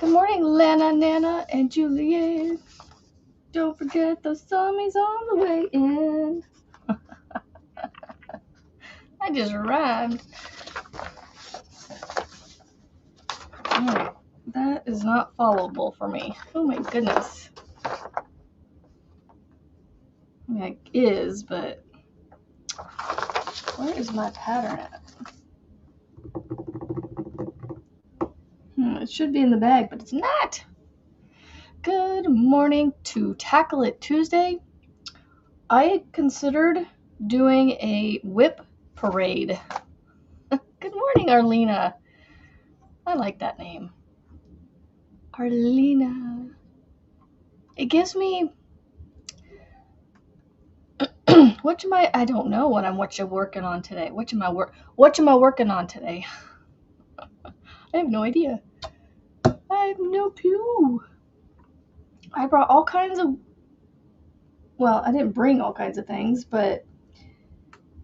Good morning, Lana, Nana, and Juliet. Don't forget the zombies on the way in. I just rhymed. Alright, that is not followable for me. Oh my goodness. I mean, it is, but where is my pattern at? It should be in the bag, but it's not. Good morning to Tackle It Tuesday. I considered doing a whip parade. Good morning, Arlena. I like that name. Arlena. It gives me I don't know what you're working on today. What am I working on today? I have no idea. I have no clue. I brought all kinds of, well, I didn't bring all kinds of things, but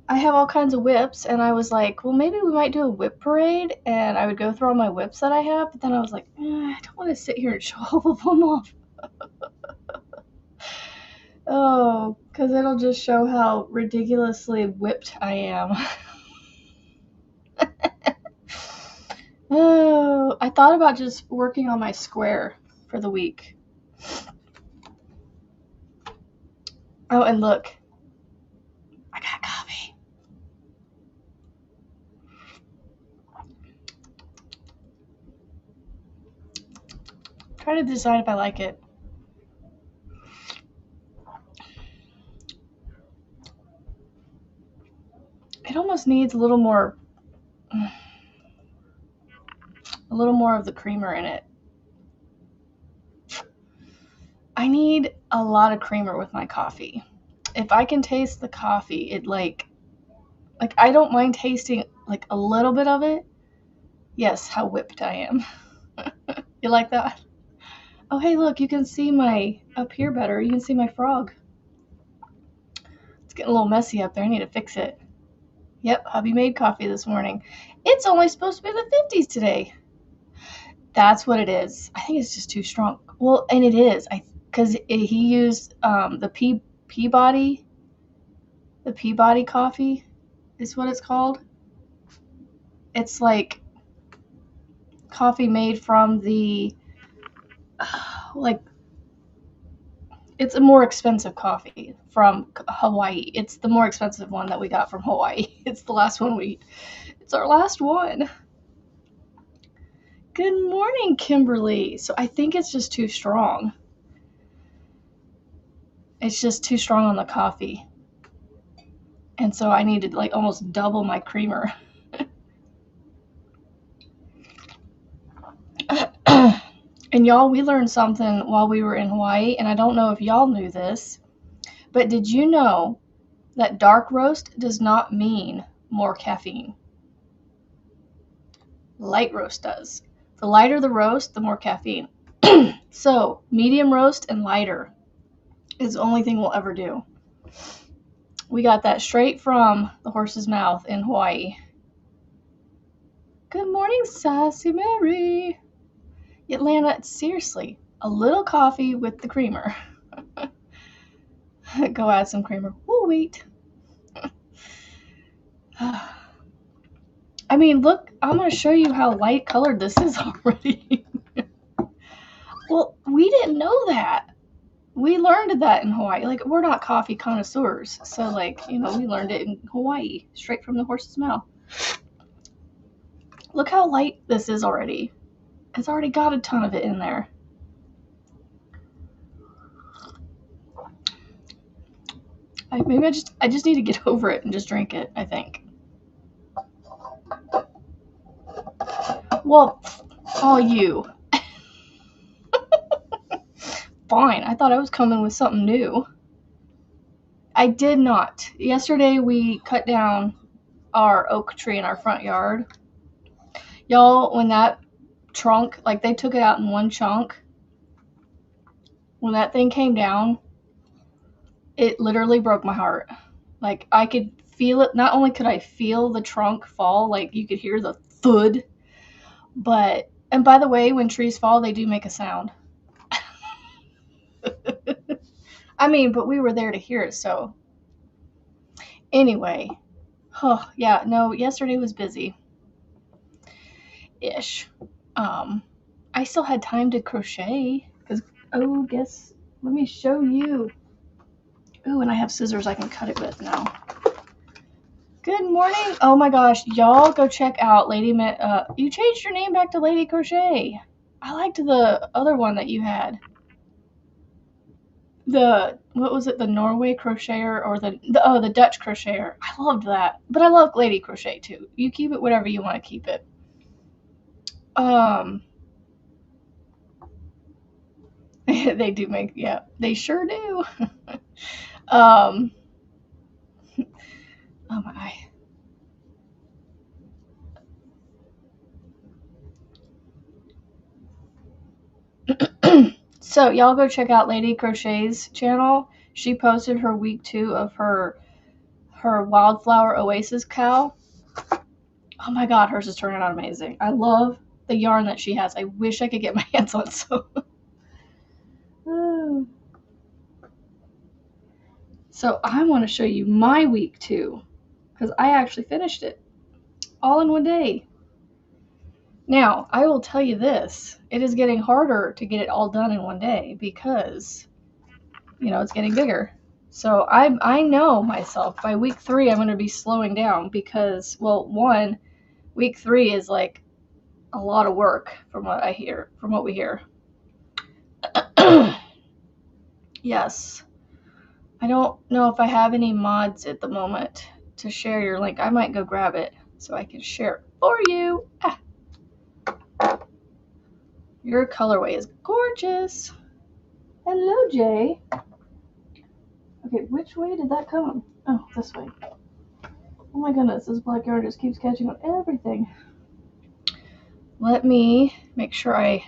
I have all kinds of whips, and I was like, well, maybe we might do a whip parade, and I would go through all my whips that I have, but then I was like, I don't want to sit here and show all of them off. Oh, because it'll just show how ridiculously whipped I am. Oh, I thought about just working on my square for the week. Oh, and look. I got coffee. Trying to decide if I like it. It almost needs a little more of the creamer in it. I need a lot of creamer with my coffee. If I can taste the coffee, it like I don't mind tasting like a little bit of it. Yes, how whipped I am. You like that? Oh, hey, look, you can see my up here better. You can see my frog. It's getting a little messy up there. I need to fix it. Yep, hubby made coffee this morning. It's only supposed to be in the 50s today. That's what it is. I think it's just too strong. Well, and it is. Because he used the Peabody coffee is what it's called. It's like coffee made from the it's a more expensive coffee from Hawaii. It's the more expensive one that we got from Hawaii. It's the last one it's our last one. Good morning, Kimberly. So I think it's just too strong. It's just too strong on the coffee. And so I needed like almost double my creamer. And y'all, we learned something while we were in Hawaii, and I don't know if y'all knew this, but did you know that dark roast does not mean more caffeine? Light roast does. The lighter the roast, the more caffeine. So, medium roast and lighter is the only thing we'll ever do. We got that straight from the horse's mouth in Hawaii. Good morning, Sassy Mary. Atlanta, seriously, a little coffee with the creamer. Go add some creamer. We'll wait. I mean, look, I'm going to show you how light colored this is already. Well, we didn't know that. We learned that in Hawaii. Like, we're not coffee connoisseurs. So, like, we learned it in Hawaii, straight from the horse's mouth. Look how light this is already. It's already got a ton of it in there. Maybe I just need to get over it and just drink it, I think. Well, all you. Fine. I thought I was coming with something new. I did not. Yesterday we cut down our oak tree in our front yard. Y'all, when that trunk, like they took it out in one chunk, when that thing came down, it literally broke my heart. Like I could feel it. Not only could I feel the trunk fall, like you could hear the thud, but And by the way, when trees fall, they do make a sound. I mean, but we were there to hear it, so. Anyway. Oh, yeah, no, yesterday was busy. Ish. I still had time to crochet. Because, oh, guess, let me show you. Oh, and I have scissors I can cut it with now. Good morning. Oh my gosh, y'all go check out you changed your name back to Lady Crochet. I liked the other one that you had. What was it, the Norway crocheter or the Dutch crocheter? I loved that. But I love Lady Crochet too. You keep it whatever you want to keep it. They do make, yeah, they sure do. Oh my. So y'all go check out Lady Crochet's channel. She posted her week 2 of her wildflower oasis cow. Oh my god, hers is turning out amazing. I love the yarn that she has. I wish I could get my hands on some. So I want to show you my week 2 because I actually finished it all in one day. Now, I will tell you this. It is getting harder to get it all done in one day because, it's getting bigger. So I know myself. By week 3, I'm going to be slowing down because, well, week 3 is like a lot of work from what we hear. Yes. I don't know if I have any mods at the moment to share your link. I might go grab it so I can share it for you. Your colorway is gorgeous. Hello, Jay. Okay, which way did that come? Oh, this way. Oh my goodness, this black yarn just keeps catching on everything. Let me make sure I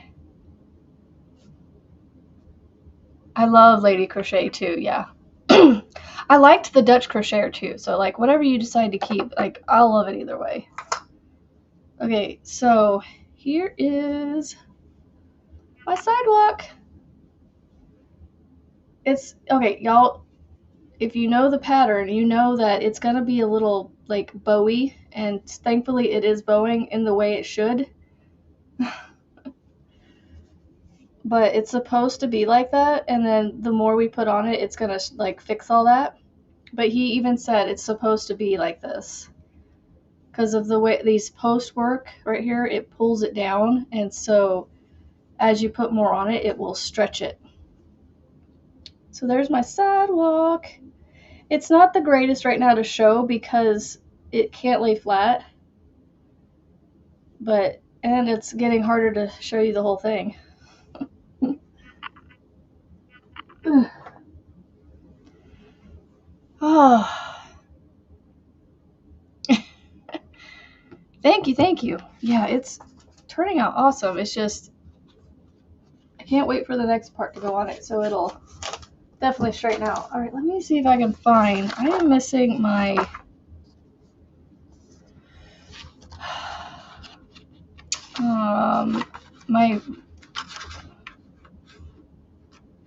love Lady Crochet too, yeah. I liked the Dutch crocheter too, so like whatever you decide to keep, like I'll love it either way. Okay, so here is my sidewalk. It's okay, y'all. If you know the pattern, you know that it's gonna be a little like bowy, and thankfully it is bowing in the way it should. But it's supposed to be like that, and then the more we put on it, it's gonna like fix all that. But he even said it's supposed to be like this because of the way these posts work right here. It pulls it down, and so as you put more on it, it will stretch it. So there's my sidewalk. It's not the greatest right now to show because it can't lay flat, and it's getting harder to show you the whole thing. Oh. Thank you. Yeah, it's turning out awesome. It's just, I can't wait for the next part to go on it, so it'll definitely straighten out. All right, let me see if I can find, I am missing my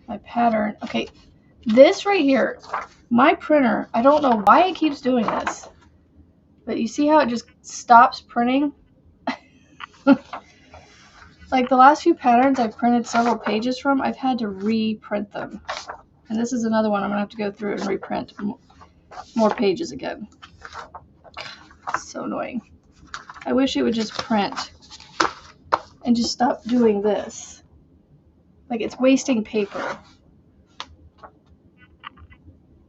my pattern. Okay, this right here, my printer, I don't know why it keeps doing this, but you see how it just stops printing? Like the last few patterns I've printed several pages from, I've had to reprint them. And this is another one I'm going to have to go through and reprint more pages again. So annoying. I wish it would just print and just stop doing this. Like it's wasting paper.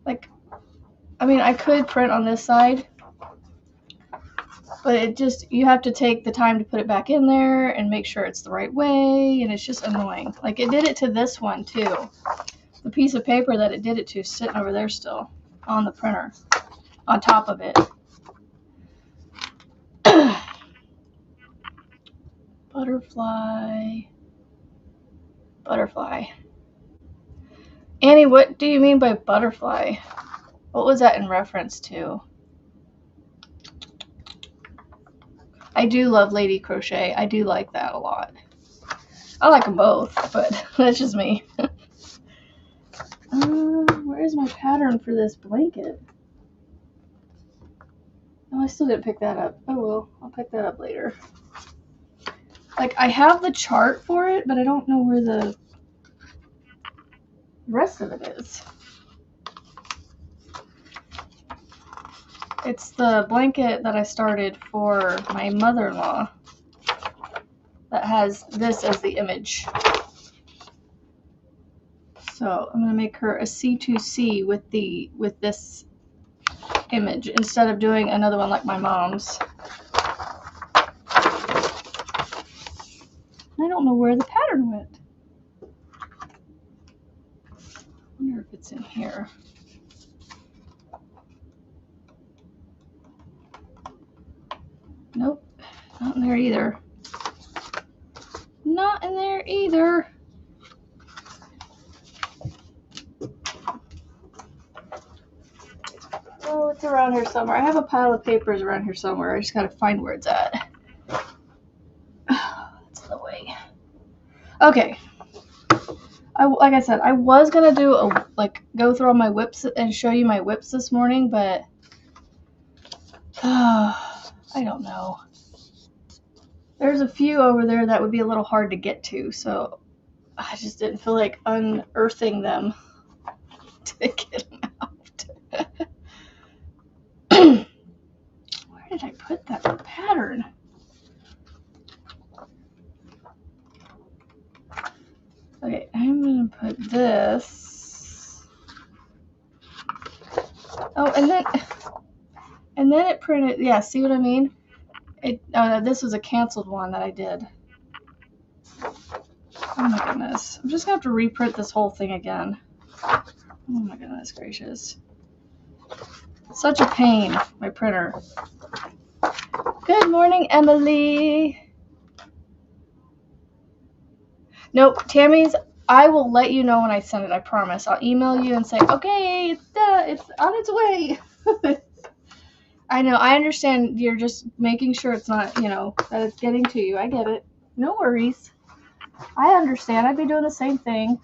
Like, I mean, I could print on this side, but you have to take the time to put it back in there and make sure it's the right way, and it's just annoying. Like it did it to this one too. The piece of paper that it did it to is sitting over there still on the printer, on top of it. Butterfly. Annie, what do you mean by butterfly? What was that in reference to? I do love Lady Crochet. I do like that a lot. I like them both, but that's just me. Where is my pattern for this blanket? Oh, I still didn't pick that up. Oh well, I'll pick that up later. Like, I have the chart for it, but I don't know where the rest of it is. It's the blanket that I started for my mother-in-law that has this as the image. So I'm going to make her a C2C with this image instead of doing another one like my mom's. I don't know where the pattern went. I wonder if it's in here. Nope, not in there either. Not in there either. Oh, it's around here somewhere. I have a pile of papers around here somewhere. I just gotta find where it's at. It's in the way. Okay. Like I said, I was gonna do go through all my whips and show you my whips this morning, but I don't know. There's a few over there that would be a little hard to get to, so I just didn't feel like unearthing them to get them out. Where did I put that pattern? Okay, I'm gonna put this. Oh, and then it printed. Yeah, see what I mean? This was a canceled one that I did. Oh my goodness. I'm just gonna have to reprint this whole thing again. Oh my goodness gracious. Such a pain, my printer. Good morning, Emily. Nope, Tammy's, I will let you know when I send it, I promise. I'll email you and say, okay, it's on its way. I know, I understand you're just making sure it's not, that it's getting to you. I get it. No worries. I understand. I'd be doing the same thing.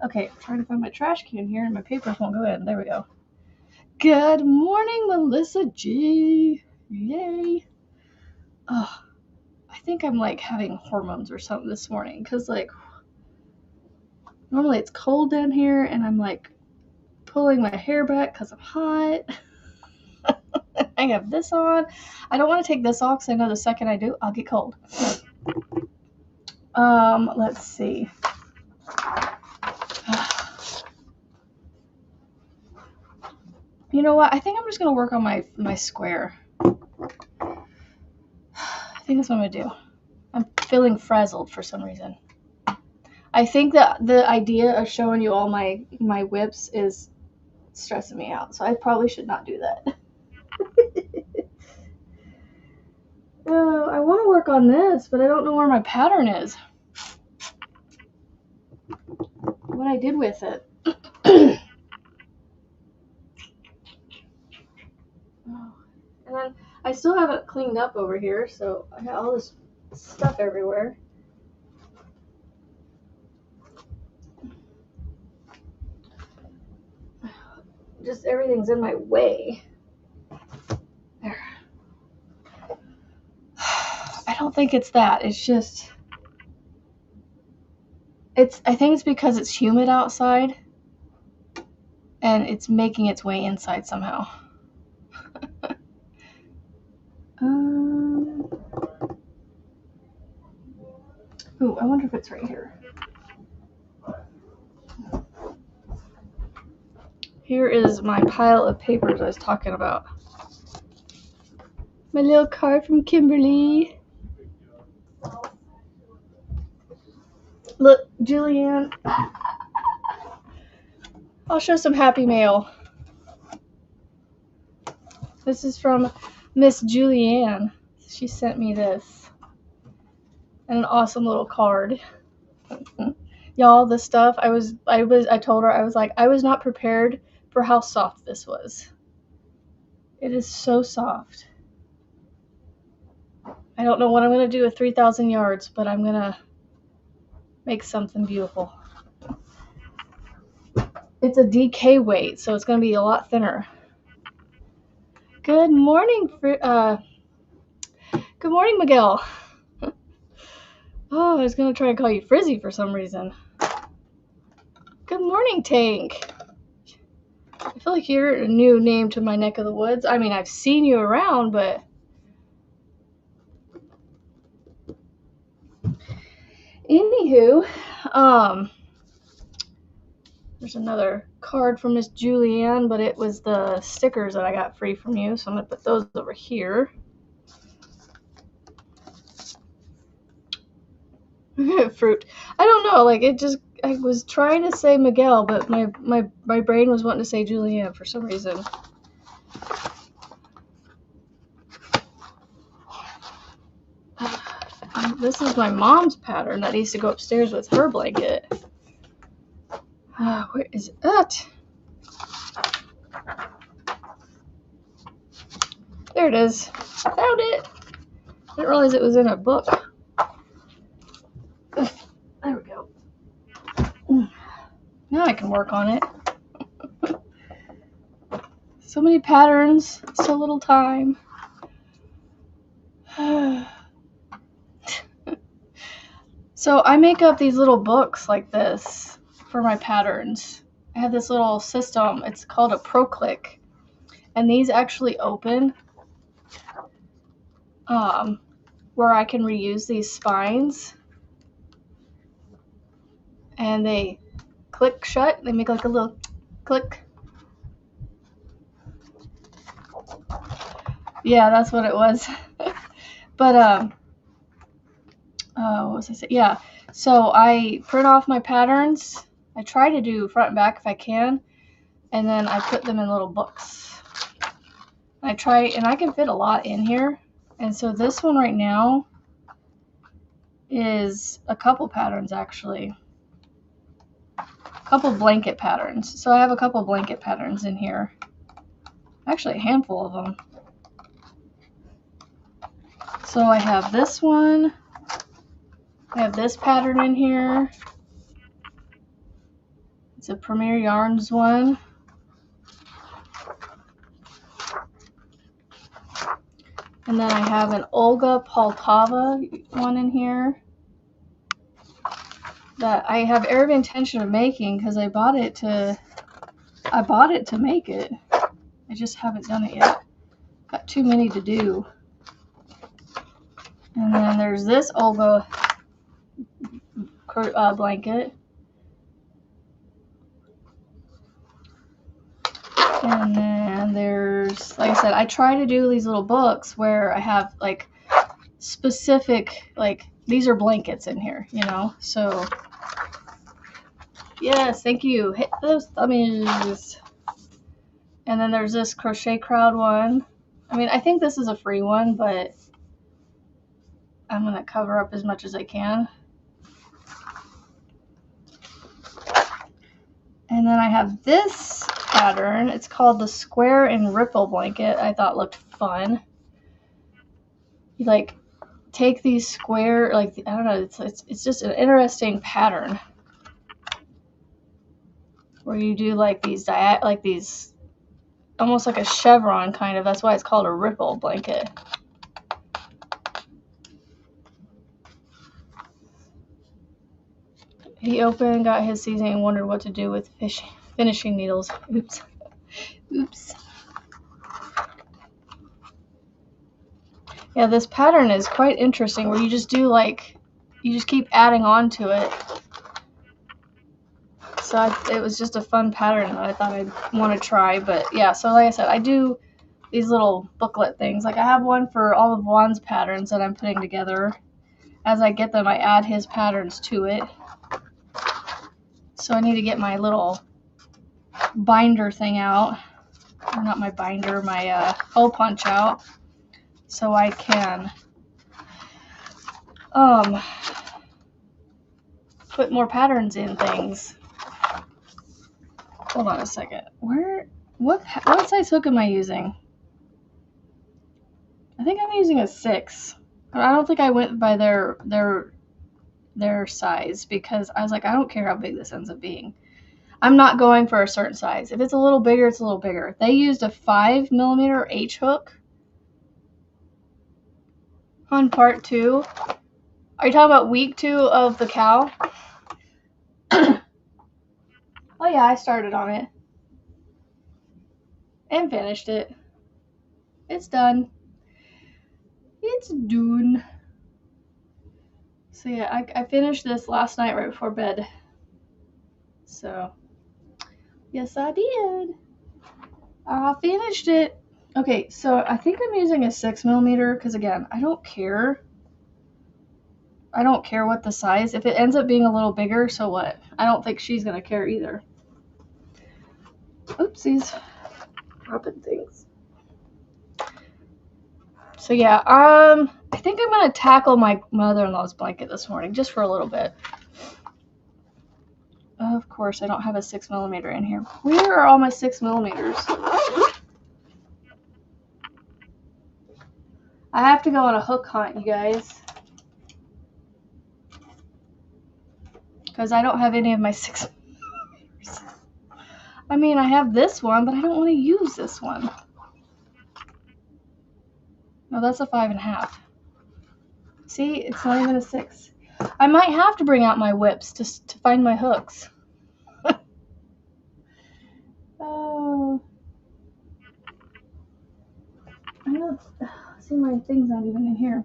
Okay, I'm trying to find my trash can here and my papers won't go in. There we go. Good morning, Melissa G. Yay. Oh, I think I'm like having hormones or something this morning because like normally it's cold down here and I'm like pulling my hair back because I'm hot. I have this on. I don't want to take this off because I know the second I do, I'll get cold. Let's see. You know what? I think I'm just going to work on my square. I think that's what I'm going to do. I'm feeling frazzled for some reason. I think that the idea of showing you all my whips is stressing me out, so I probably should not do that. I want to work on this, but I don't know where my pattern is. What I did with it. And then I still haven't cleaned up over here, so I got all this stuff everywhere. Just everything's in my way. There. I don't think it's that. It's just I think it's because it's humid outside and it's making its way inside somehow. Ooh, I wonder if it's right here. Here is my pile of papers I was talking about. My little card from Kimberly. Look, Julianne. I'll show some happy mail. This is from Miss Julianne. She sent me this. And an awesome little card. Y'all, this stuff, I told her, I was like, I was not prepared for how soft this was. It is so soft. I don't know what I'm going to do with 3,000 yards, but I'm going to make something beautiful. It's a DK weight, so it's going to be a lot thinner. Good morning, good morning, Miguel. Oh, I was going to try and call you Frizzy for some reason. Good morning, Tank. I feel like you're a new name to my neck of the woods. I mean, I've seen you around, but... Anywho, there's another card from Miss Julianne, but it was the stickers that I got free from you, so I'm going to put those over here. Fruit. I don't know, like, it just... I was trying to say Miguel, but my brain was wanting to say Julianne for some reason. This is my mom's pattern that needs to go upstairs with her blanket. Where is it? There it is. Found it. I didn't realize it was in a book. There we go. Now I can work on it. So many patterns, so little time. So I make up these little books like this for my patterns. I have this little system. It's called a Crochet. And these actually open where I can reuse these spines. And they click shut. They make like a little click. Yeah, that's what it was. But what was I saying? Yeah, so I print off my patterns. I try to do front and back if I can, and then I put them in little books. I try, and I can fit a lot in here. And so this one right now is a couple patterns, actually. A couple blanket patterns. So I have a couple blanket patterns in here. Actually, a handful of them. So I have this one. I have this pattern in here. It's a Premier Yarns one. And then I have an Olga Poltava one in here that I have every intention of making because I bought it to make it. I just haven't done it yet. Got too many to do. And then there's this Olga blanket. And then there's, like I said, I try to do these little books where I have like specific, like these are blankets in here, you know? So, yes, thank you. Hit those thummies. And then there's this Crochet Crowd one. I mean, I think this is a free one, but I'm going to cover up as much as I can. And then I have this pattern. It's called the Square and Ripple blanket. I thought looked fun. You like take these square, like, I don't know, it's just an interesting pattern where you do like these almost like a chevron kind of. That's why it's called a ripple blanket. He opened, got his seasoning, and wondered what to do with finishing needles. Oops. Oops. Yeah, this pattern is quite interesting where you just do like, you just keep adding on to it. So it was just a fun pattern that I thought I'd want to try. But yeah, so like I said, I do these little booklet things. Like I have one for all of Juan's patterns that I'm putting together. As I get them, I add his patterns to it. So I need to get my little binder thing out. Or not my binder, my hole punch out. So I can put more patterns in things. Hold on a second. What size hook am I using? I think I'm using a 6. I don't think I went by their size because I was like, I don't care how big this ends up being. I'm not going for a certain size. If it's a little bigger, it's a little bigger. They used a 5mm H hook on part 2. Are you talking about week 2 of the cow? Oh yeah, I started on it and finished it. It's done. It's done. So yeah, I finished this last night right before bed. So yes, I did. I finished it. Okay, so I think I'm using a 6mm because again, I don't care. I don't care what the size. If it ends up being a little bigger, so what? I don't think she's gonna care either. Oopsies. Dropping things. So yeah, I think I'm gonna tackle my mother-in-law's blanket this morning just for a little bit. Of course, I don't have a 6mm in here. Where are all my 6mm? I have to go on a hook hunt, you guys. Because I don't have any of my 6mm. I mean, I have this one, but I don't want to use this one. No, that's a 5.5. See, it's not even a 6. I might have to bring out my whips to find my hooks. Oh. I don't see, my thing's not even in here.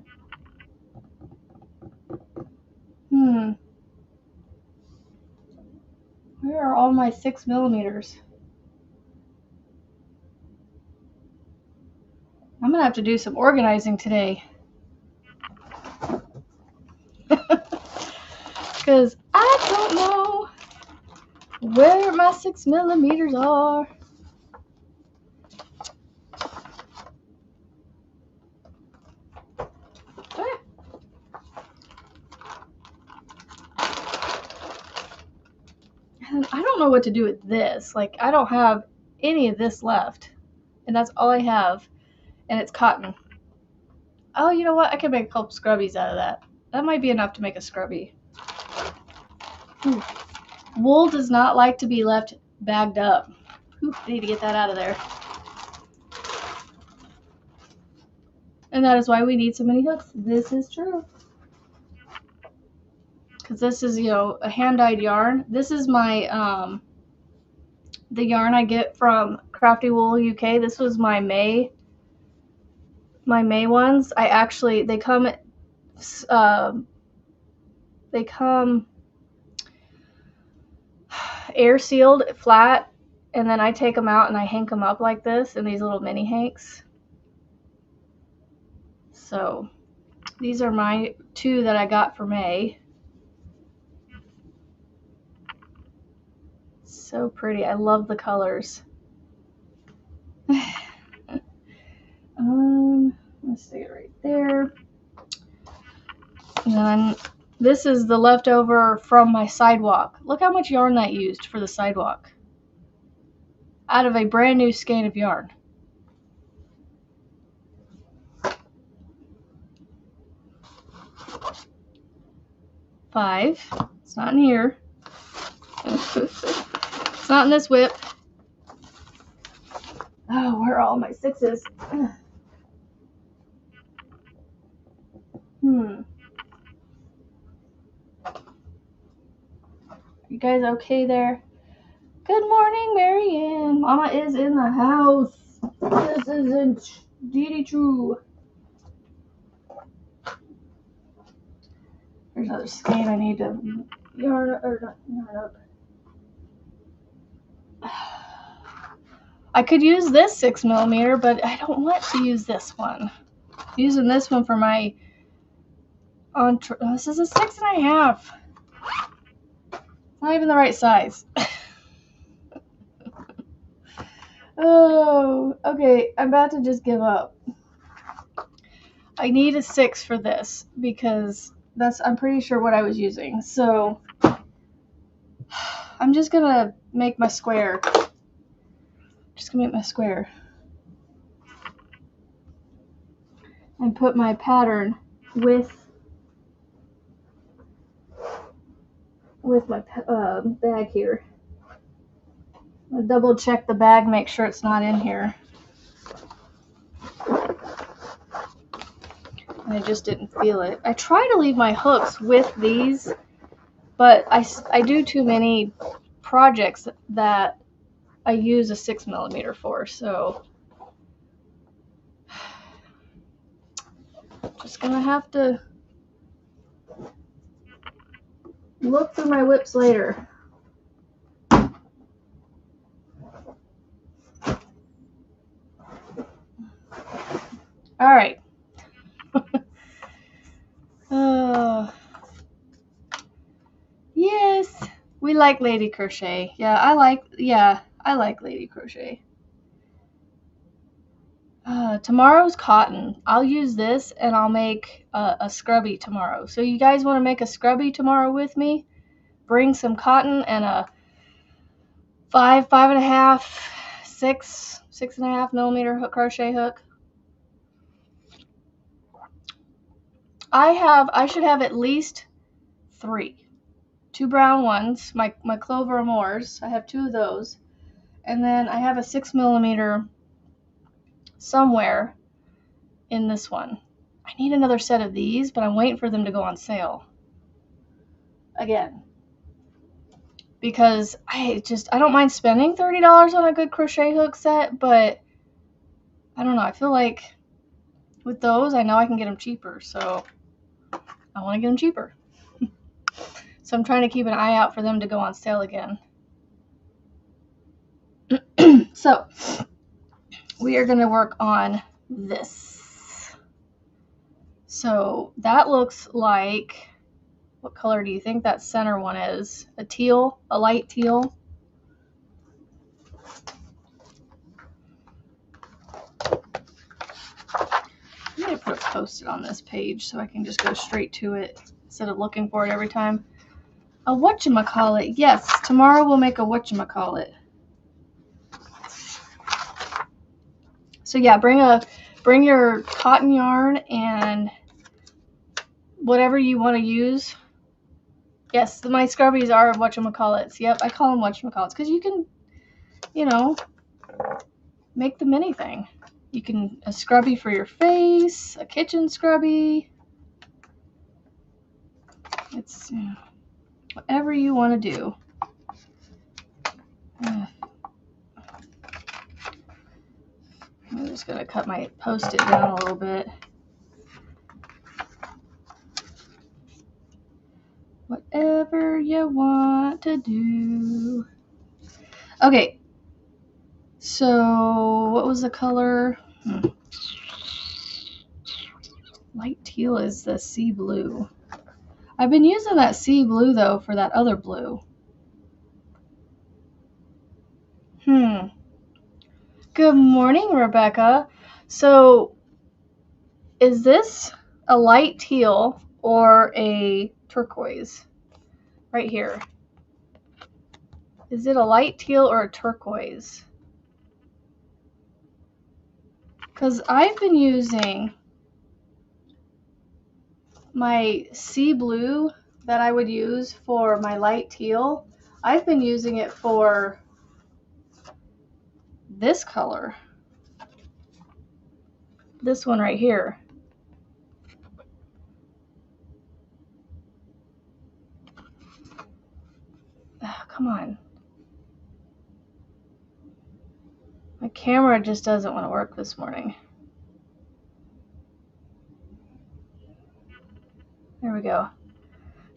Where are all my 6mm? I'm gonna have to do some organizing today. Because I don't know where my 6mm are. And I don't know what to do with this. Like, I don't have any of this left. And that's all I have. And it's cotton. Oh, you know what? I can make a couple scrubbies out of that. That might be enough to make a scrubby. Ooh. Wool does not like to be left bagged up. Ooh, I need to get that out of there. And that is why we need so many hooks. This is true. Because this is, you know, a hand-dyed yarn. This is my, the yarn I get from Crafty Wool UK. This was my May ones. I actually, they come air sealed flat, and then I take them out and I hank them up like this in these little mini hanks. So these are my 2 that I got for May. So pretty. I love the colors. Let's stick it right there. And then this is the leftover from my sidewalk. Look how much yarn that used for the sidewalk. Out of a brand new skein of yarn. $5. It's not in here. It's not in this whip. Oh, where are all my 6s? You guys okay there? Good morning, Marianne. Mama is in the house. This isn't indeed true. There's another skein I need to yarn up. I could use this 6mm, but I don't want to use this one. I'm using this one for my this is a 6.5. Not even the right size. Oh, okay. I'm about to just give up. I need a 6 for this because that's, I'm pretty sure, what I was using. So I'm just gonna make my square. And put my pattern with my bag here. I'll double check the bag, make sure it's not in here. I just didn't feel it. I try to leave my hooks with these, but I do too many projects that I use a 6mm for, so just gonna have to look through my whips later. All right. Yes, we like Lady Crochet. Yeah, I like Lady Crochet. Tomorrow's cotton. I'll use this and I'll make a scrubby tomorrow. So you guys want to make a scrubby tomorrow with me? Bring some cotton and a 5.5, 6.5mm hook, crochet hook. I should have at least 3. 2 brown ones, my Clover Amours. I have 2 of those. And then I have a 6mm somewhere in this one. I need another set of these, but I'm waiting for them to go on sale again. Because I don't mind spending $30 on a good crochet hook set, but I don't know. I feel like with those, I know I can get them cheaper, so I want to get them cheaper. So I'm trying to keep an eye out for them to go on sale again. So we are going to work on this. So that looks like, what color do you think that center one is? A teal, a light teal. I'm going to put a post-it on this page so I can just go straight to it instead of looking for it every time. A whatchamacallit. Yes, tomorrow we'll make a whatchamacallit. So yeah, bring your cotton yarn and whatever you want to use. Yes, my scrubbies are whatchamacallits. Yep, I call them whatchamacallits because you can, make them anything. You can, a scrubby for your face, a kitchen scrubby. It's whatever you want to do. I'm just going to cut my post-it down a little bit. Whatever you want to do. Okay. So, what was the color? Light teal is the sea blue. I've been using that sea blue, though, for that other blue. Good morning, Rebecca. So, is this a light teal or a turquoise? Right here. Is it a light teal or a turquoise? Because I've been using my sea blue that I would use for my light teal. I've been using it for this color. This one right here. Oh, come on. My camera just doesn't want to work this morning. There we go.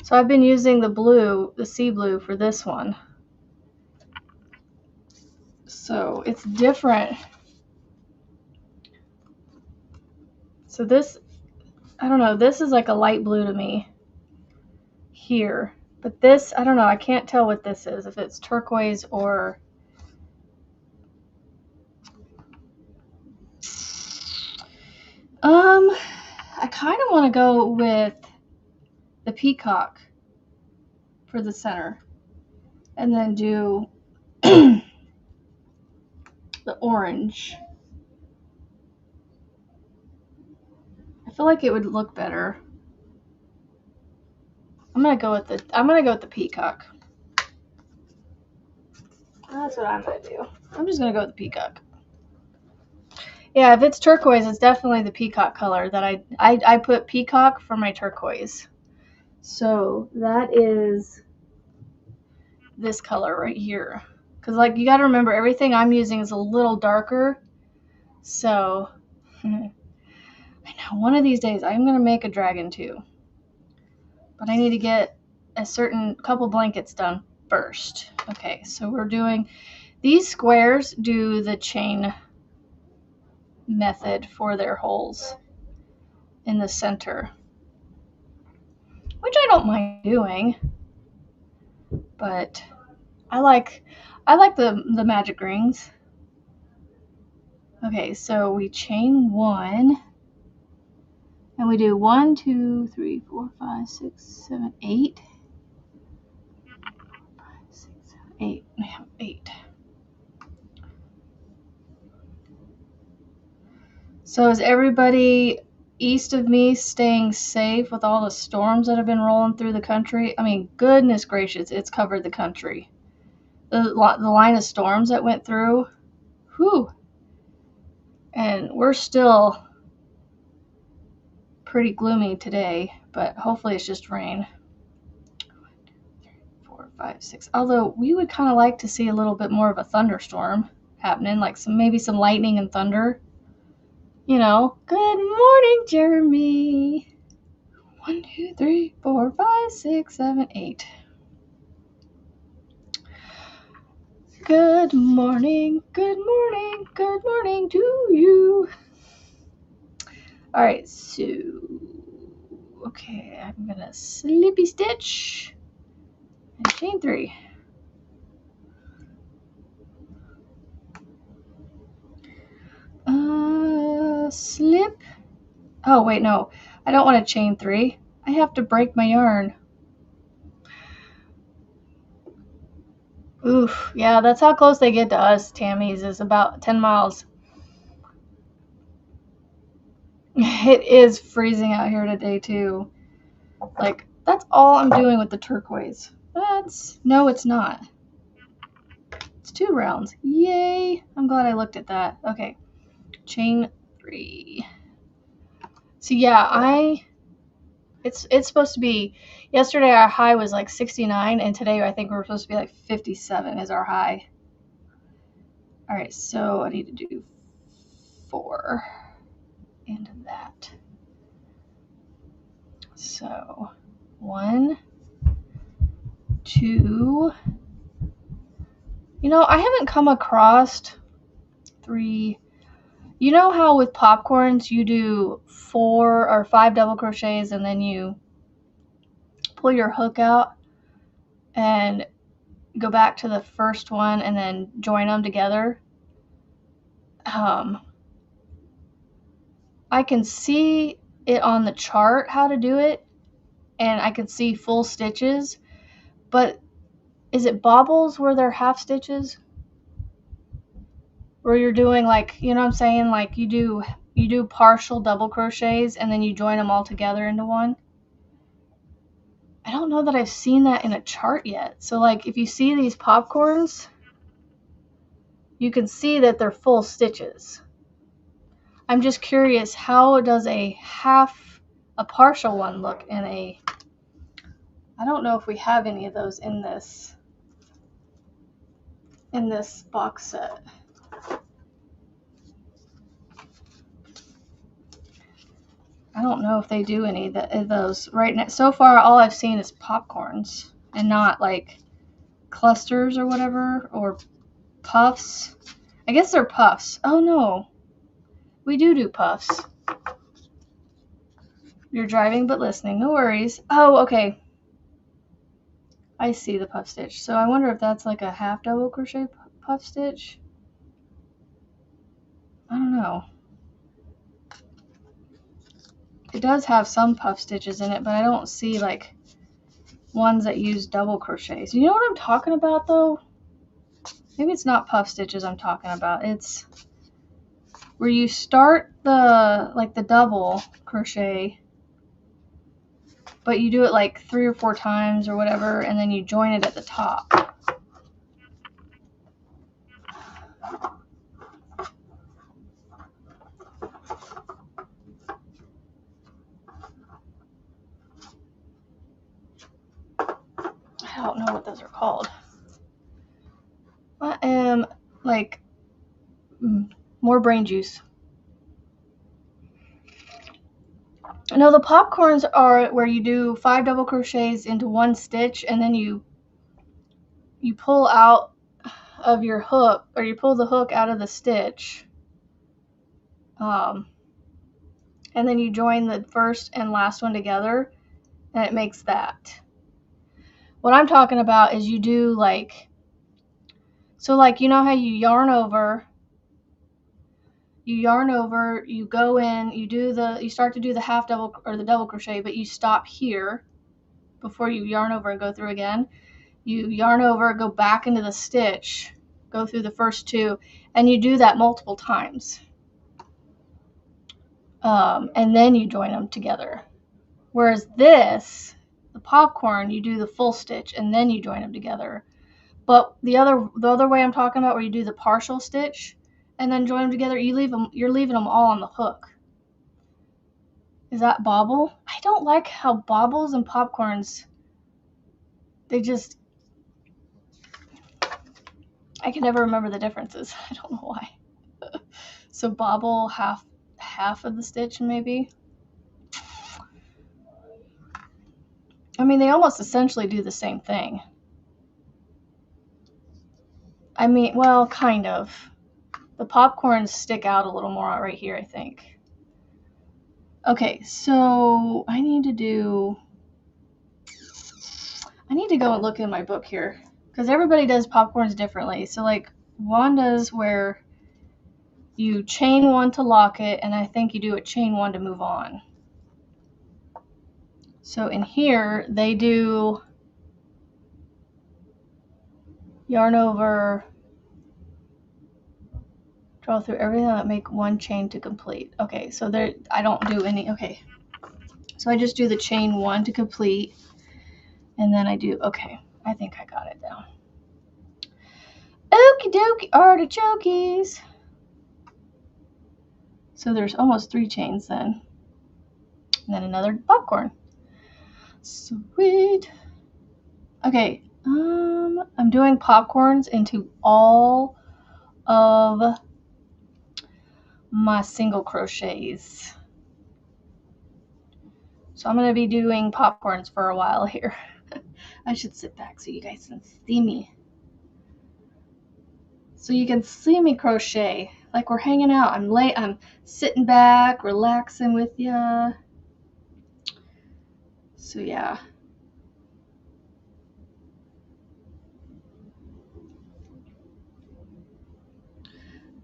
So I've been using the blue, the sea blue for this one. So it's different. So this, I don't know, this is like a light blue to me here. But this, I don't know, I can't tell what this is, if it's turquoise or... I kind of want to go with the peacock for the center. And then do the orange. I feel like it would look better. I'm gonna go with the peacock. That's what I'm gonna do. I'm just gonna go with the peacock. Yeah, if it's turquoise, it's definitely the peacock color that I put peacock for my turquoise. So that is this color right here. Because, like, you got to remember, everything I'm using is a little darker. So, I know one of these days I'm going to make a dragon too. But I need to get a certain couple blankets done first. Okay, so we're doing, these squares do the chain method for their holes in the center, which I don't mind doing, but I like the magic rings. Okay, so we chain 1, and we do 1, 2, 3, 4, 5, 6, 7, 8. 5, 6, 7, 8. We have 8. So is everybody east of me staying safe with all the storms that have been rolling through the country? I mean, goodness gracious, it's covered the country. The line of storms that went through, whew. And we're still pretty gloomy today, but hopefully it's just rain. 4, 5, 6. Although we would kind of like to see a little bit more of a thunderstorm happening, like maybe some lightning and thunder. You know, good morning, Jeremy. 1, 2, 3, 4, 5, 6, 7, 8. Good morning, good morning, good morning to you. All right, so, okay, I'm gonna slippy stitch and chain 3. Slip. Oh, wait, no. I don't want to chain 3. I have to break my yarn. Oof. Yeah, that's how close they get to us, Tammy's, is about 10 miles. It is freezing out here today, too. Like, that's all I'm doing with the turquoise. No, it's not. It's 2 rounds. Yay. I'm glad I looked at that. Okay. Chain 3. So, yeah, it's supposed to be, yesterday our high was like 69, and today I think we're supposed to be like 57 is our high. All right, so I need to do 4 into that. So 1, 2. You know, I haven't come across 3. You know how with popcorns you do 4 or 5 double crochets and then you pull your hook out and go back to the first one and then join them together? I can see it on the chart how to do it, and I can see full stitches, but is it bobbles where they're half stitches? Where you're doing, like, you know what I'm saying? Like you do partial double crochets and then you join them all together into one. I don't know that I've seen that in a chart yet. So, like, if you see these popcorns, you can see that they're full stitches. I'm just curious, how does a partial one look in a, I don't know if we have any of those in this box set. I don't know if they do any of those right now. So far, all I've seen is popcorns and not like clusters or whatever, or puffs. I guess they're puffs. Oh no, we do puffs. You're driving but listening. No worries. Oh, okay. I see the puff stitch. So I wonder if that's like a half double crochet puff stitch. I don't know. It does have some puff stitches in it, but I don't see like ones that use double crochets. You know what I'm talking about though? Maybe it's not puff stitches I'm talking about. It's where you start the double crochet, but you do it like 3 or 4 times or whatever, and then you join it at the top. I don't know what those are called. I am like more brain juice. No, the popcorns are where you do 5 double crochets into 1 stitch, and then you pull out of your hook, or you pull the hook out of the stitch, and then you join the first and last one together, and it makes that. What I'm talking about is you do like, so like, you know how you yarn over, you go in, you start to do the half double or the double crochet, but you stop here before you yarn over and go through again. You yarn over, go back into the stitch, go through the first 2, and you do that multiple times. And then you join them together. Whereas this, the popcorn, you do the full stitch and then you join them together. But the other way I'm talking about, where you do the partial stitch and then join them together, you're leaving them all on the hook. Is that bobble? I don't like how bobbles and popcorns, I can never remember the differences. I don't know why. So bobble half of the stitch maybe. I mean, they almost essentially do the same thing. I mean, well, kind of. The popcorns stick out a little more right here, I think. Okay, so I need to go and look in my book here, because everybody does popcorns differently. So like Wanda's where you chain 1 to lock it, and I think you do a chain 1 to move on. So in here, they do yarn over, draw through everything that make 1 chain to complete. Okay, so there, I don't do any, okay. So I just do the chain 1 to complete, and then I do, okay, I think I got it down. Okie dokie artichokes. So there's almost 3 chains then. And then another popcorn. Sweet. Okay, I'm doing popcorns into all of my single crochets. So I'm going to be doing popcorns for a while here. I should sit back so you guys can see me. So you can see me crochet. Like we're hanging out. I'm sitting back, relaxing with ya. So yeah.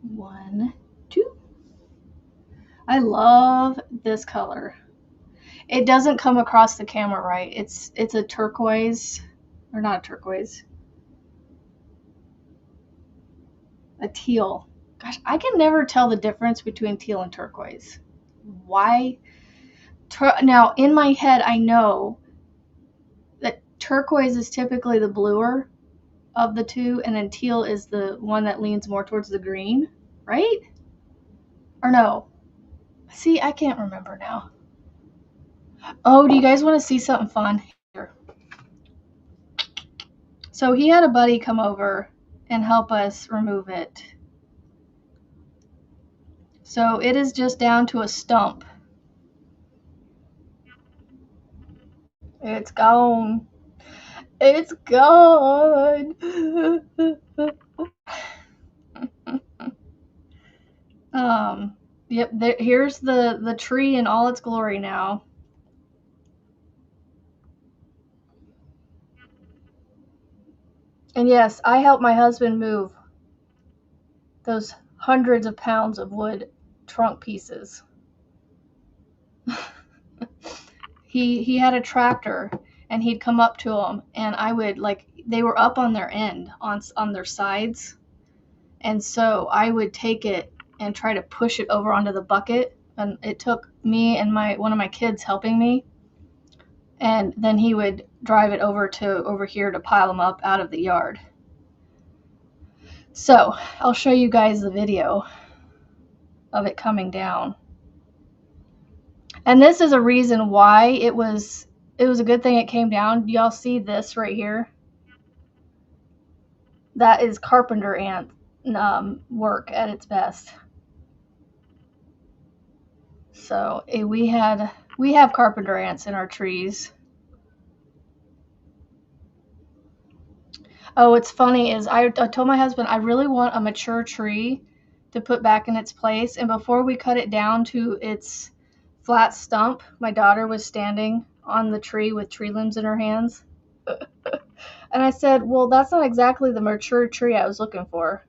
One, 2. I love this color. It doesn't come across the camera right. It's a turquoise, or not a turquoise. A teal. Gosh, I can never tell the difference between teal and turquoise. Why? Now, in my head, I know that turquoise is typically the bluer of the 2, and then teal is the one that leans more towards the green, right? Or no? See, I can't remember now. Oh, do you guys want to see something fun? Here. So he had a buddy come over and help us remove it. So it is just down to a stump. It's gone. It's gone. Yep, here's the tree in all its glory now. And yes, I helped my husband move those hundreds of pounds of wood trunk pieces. He had a tractor, and he'd come up to them, and I would, like, they were up on their end, on their sides, and so I would take it and try to push it over onto the bucket, and it took me and one of my kids helping me, and then he would drive it over here to pile them up out of the yard. So I'll show you guys the video of it coming down. And this is a reason why it was a good thing it came down. Y'all see this right here? That is carpenter ant work at its best. So we have carpenter ants in our trees. Oh, what's funny is I told my husband I really want a mature tree to put back in its place, and before we cut it down to its flat stump, my daughter was standing on the tree with tree limbs in her hands. And I said, well, that's not exactly the mature tree I was looking for.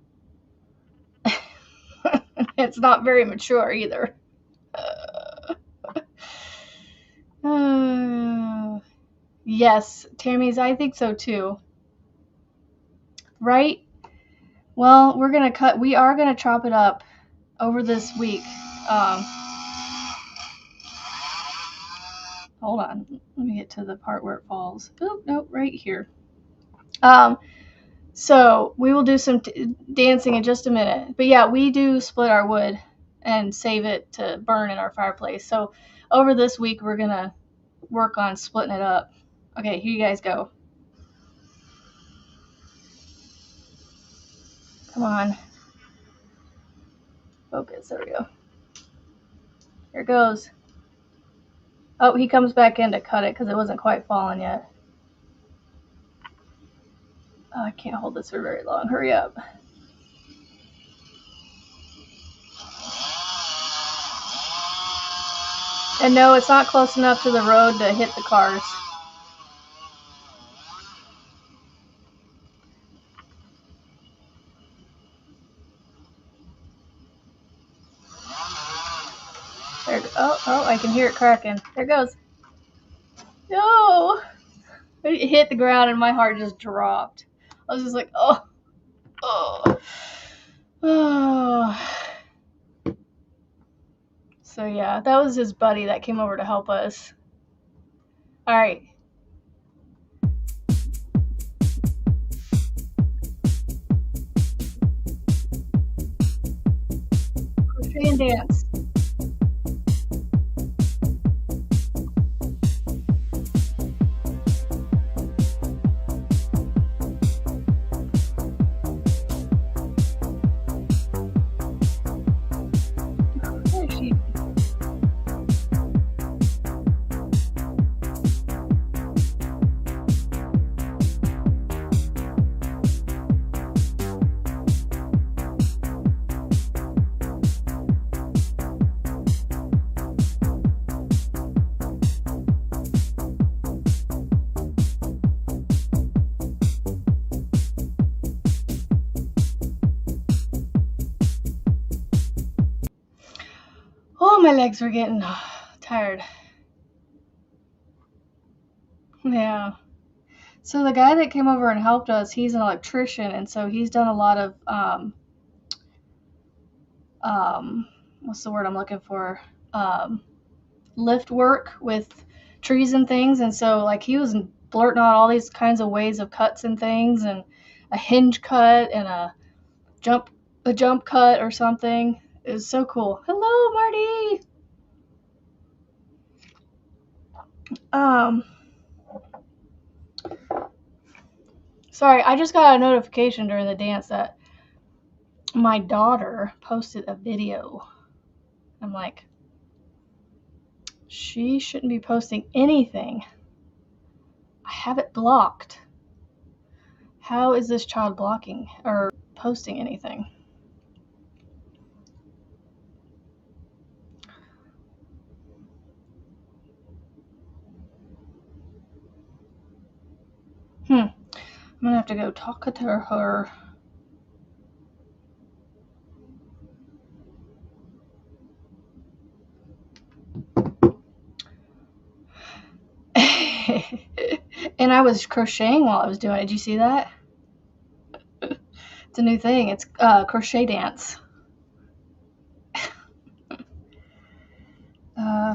It's not very mature either. Yes, Tammy's, I think so too. Right? Well, we are gonna chop it up over this week. Hold on, let me get to the part where it falls. Oh, no, right here. So we will do some dancing in just a minute. But yeah, we do split our wood and save it to burn in our fireplace. So over this week, we're gonna work on splitting it up. Okay, here you guys go. Come on. Focus, there we go. Here it goes. Oh, he comes back in to cut it because it wasn't quite falling yet. Oh, I can't hold this for very long. Hurry up. And no, it's not close enough to the road to hit the cars. There, oh, I can hear it cracking. There it goes. No! It hit the ground and my heart just dropped. I was just like, oh. So yeah, that was his buddy that came over to help us. All right. Crochet and dance. Oh, my legs were getting tired. Yeah. So the guy that came over and helped us, he's an electrician, and so he's done a lot of what's the word I'm looking for? Lift work with trees and things, and so like he was blurting out all these kinds of ways of cuts and things, and a hinge cut and a jump cut or something. It was so cool. Hello, Marty. Sorry, I just got a notification during the dance that my daughter posted a video. I'm like, she shouldn't be posting anything. I have it blocked. How is this child blocking or posting anything? I'm gonna have to go talk to her. And I was crocheting while I was doing it. Did you see that? It's a new thing. It's crochet dance.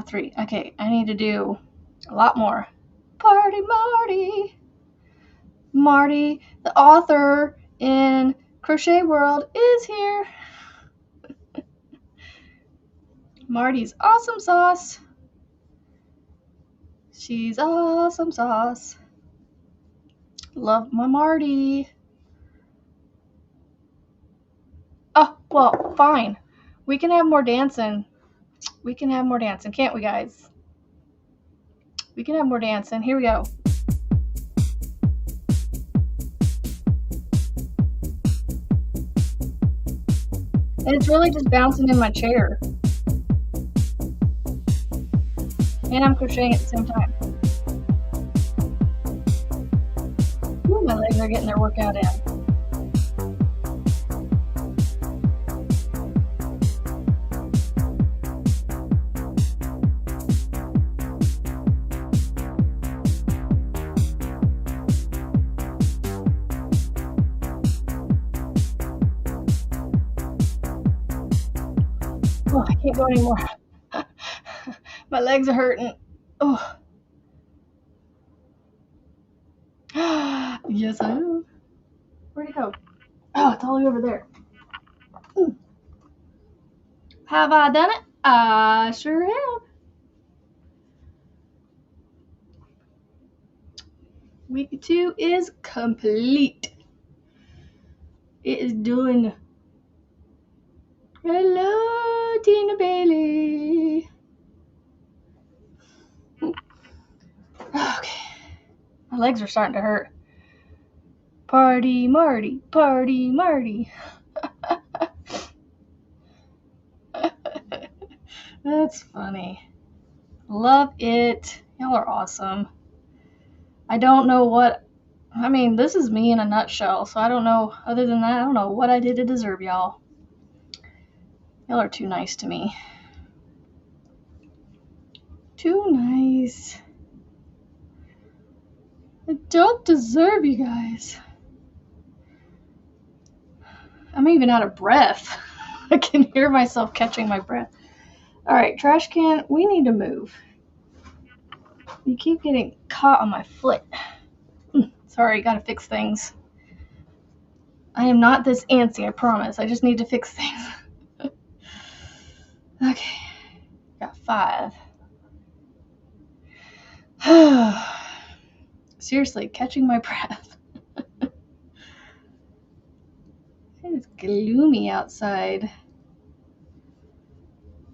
3. Okay, I need to do a lot more. Party Marty. Marty, the author in Crochet World, is here. Marty's awesome sauce. She's awesome sauce. Love my Marty. Oh, well, fine. We can have more dancing. We can have more dancing, can't we, guys? We can have more dancing. Here we go. And it's really just bouncing in my chair. And I'm crocheting at the same time. Ooh, my legs are getting their workout in. Oh, I can't go anymore. My legs are hurting. Oh. Yes, I am. Where'd it go? Oh, it's all the way over there. Have I done it? I sure have. Week 2 is complete. It is done. Hello, Tina Bailey. Okay. My legs are starting to hurt. Party Marty, Party Marty. That's funny. Love it. Y'all are awesome. I don't know what, I mean, this is me in a nutshell, so I don't know, other than that, I don't know what I did to deserve y'all. Y'all are too nice to me. Too nice. I don't deserve you guys. I'm even out of breath. I can hear myself catching my breath. All right, trash can, we need to move. You keep getting caught on my foot. Sorry, gotta fix things. I am not this antsy, I promise. I just need to fix things. Okay, got 5. Seriously, catching my breath. It's gloomy outside.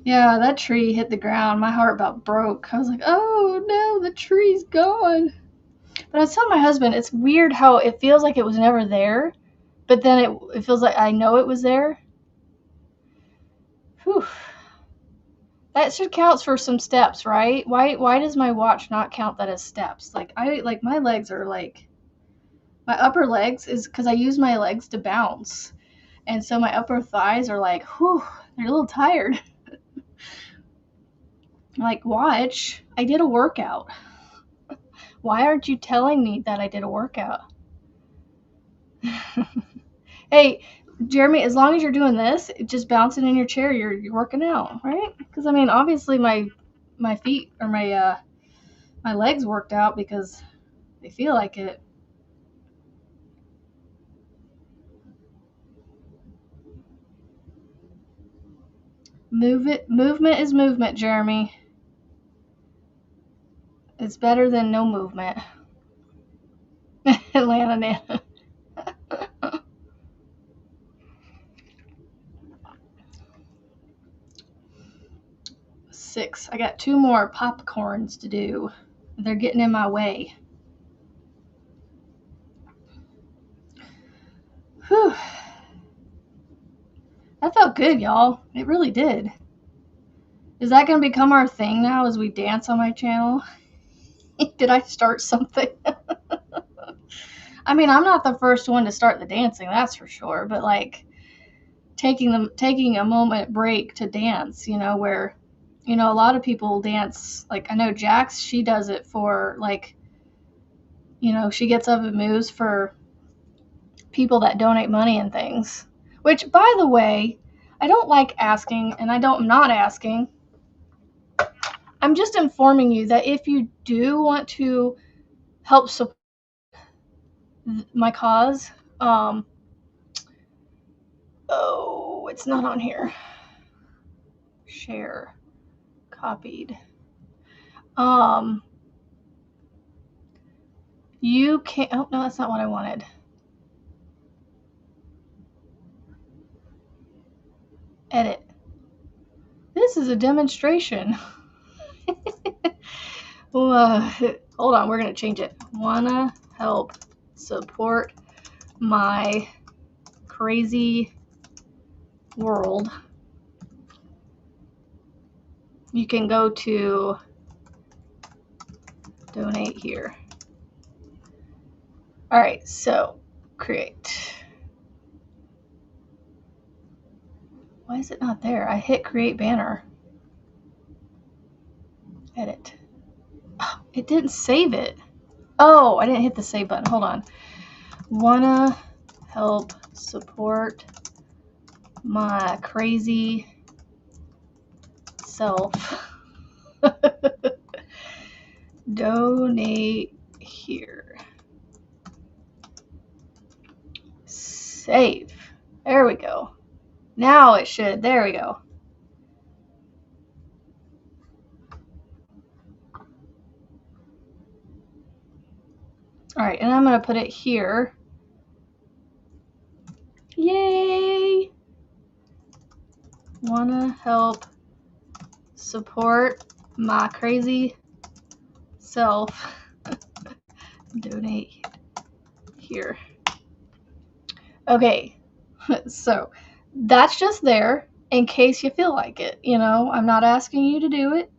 Yeah, that tree hit the ground. My heart about broke. I was like, oh no, the tree's gone. But I was telling my husband, it's weird how it feels like it was never there, but then it feels like I know it was there. Whew. That should count for some steps, right? Why does my watch not count that as steps? Like my legs are like, my upper legs is because I use my legs to bounce. And so my upper thighs are like, whew, they're a little tired. Like, watch, I did a workout. Why aren't you telling me that I did a workout? Hey, Jeremy, as long as you're doing this, just bouncing in your chair, you're working out, right? Because I mean, obviously my feet or my legs worked out because they feel like it. Movement is movement, Jeremy. It's better than no movement. Atlanta Nana. 6. I got 2 more popcorns to do. They're getting in my way. Whew. That felt good, y'all. It really did. Is that going to become our thing now as we dance on my channel? Did I start something? I mean, I'm not the first one to start the dancing, that's for sure. But like taking a moment break to dance, where, a lot of people dance. Like I know Jax, she does it for like, she gets up and moves for people that donate money and things. Which, by the way, I don't like asking, and I'm not asking. I'm just informing you that if you do want to help support my cause. Oh, it's not on here. Share. Copied. You can't. Oh, no, that's not what I wanted. Edit. This is a demonstration. Hold on, we're going to change it. Wanna help support my crazy world. You can go to donate here. All right, so create. Why is it not there? I hit create banner. Edit. Oh, it didn't save it. Oh, I didn't hit the save button. Hold on. Wanna help support my crazy self. Donate here. Save. There we go. Now it should. There we go. All right, and I'm going to put it here. Yay! Wanna help support my crazy self. Donate here. Okay, so that's just there in case you feel like it. You know, I'm not asking you to do it.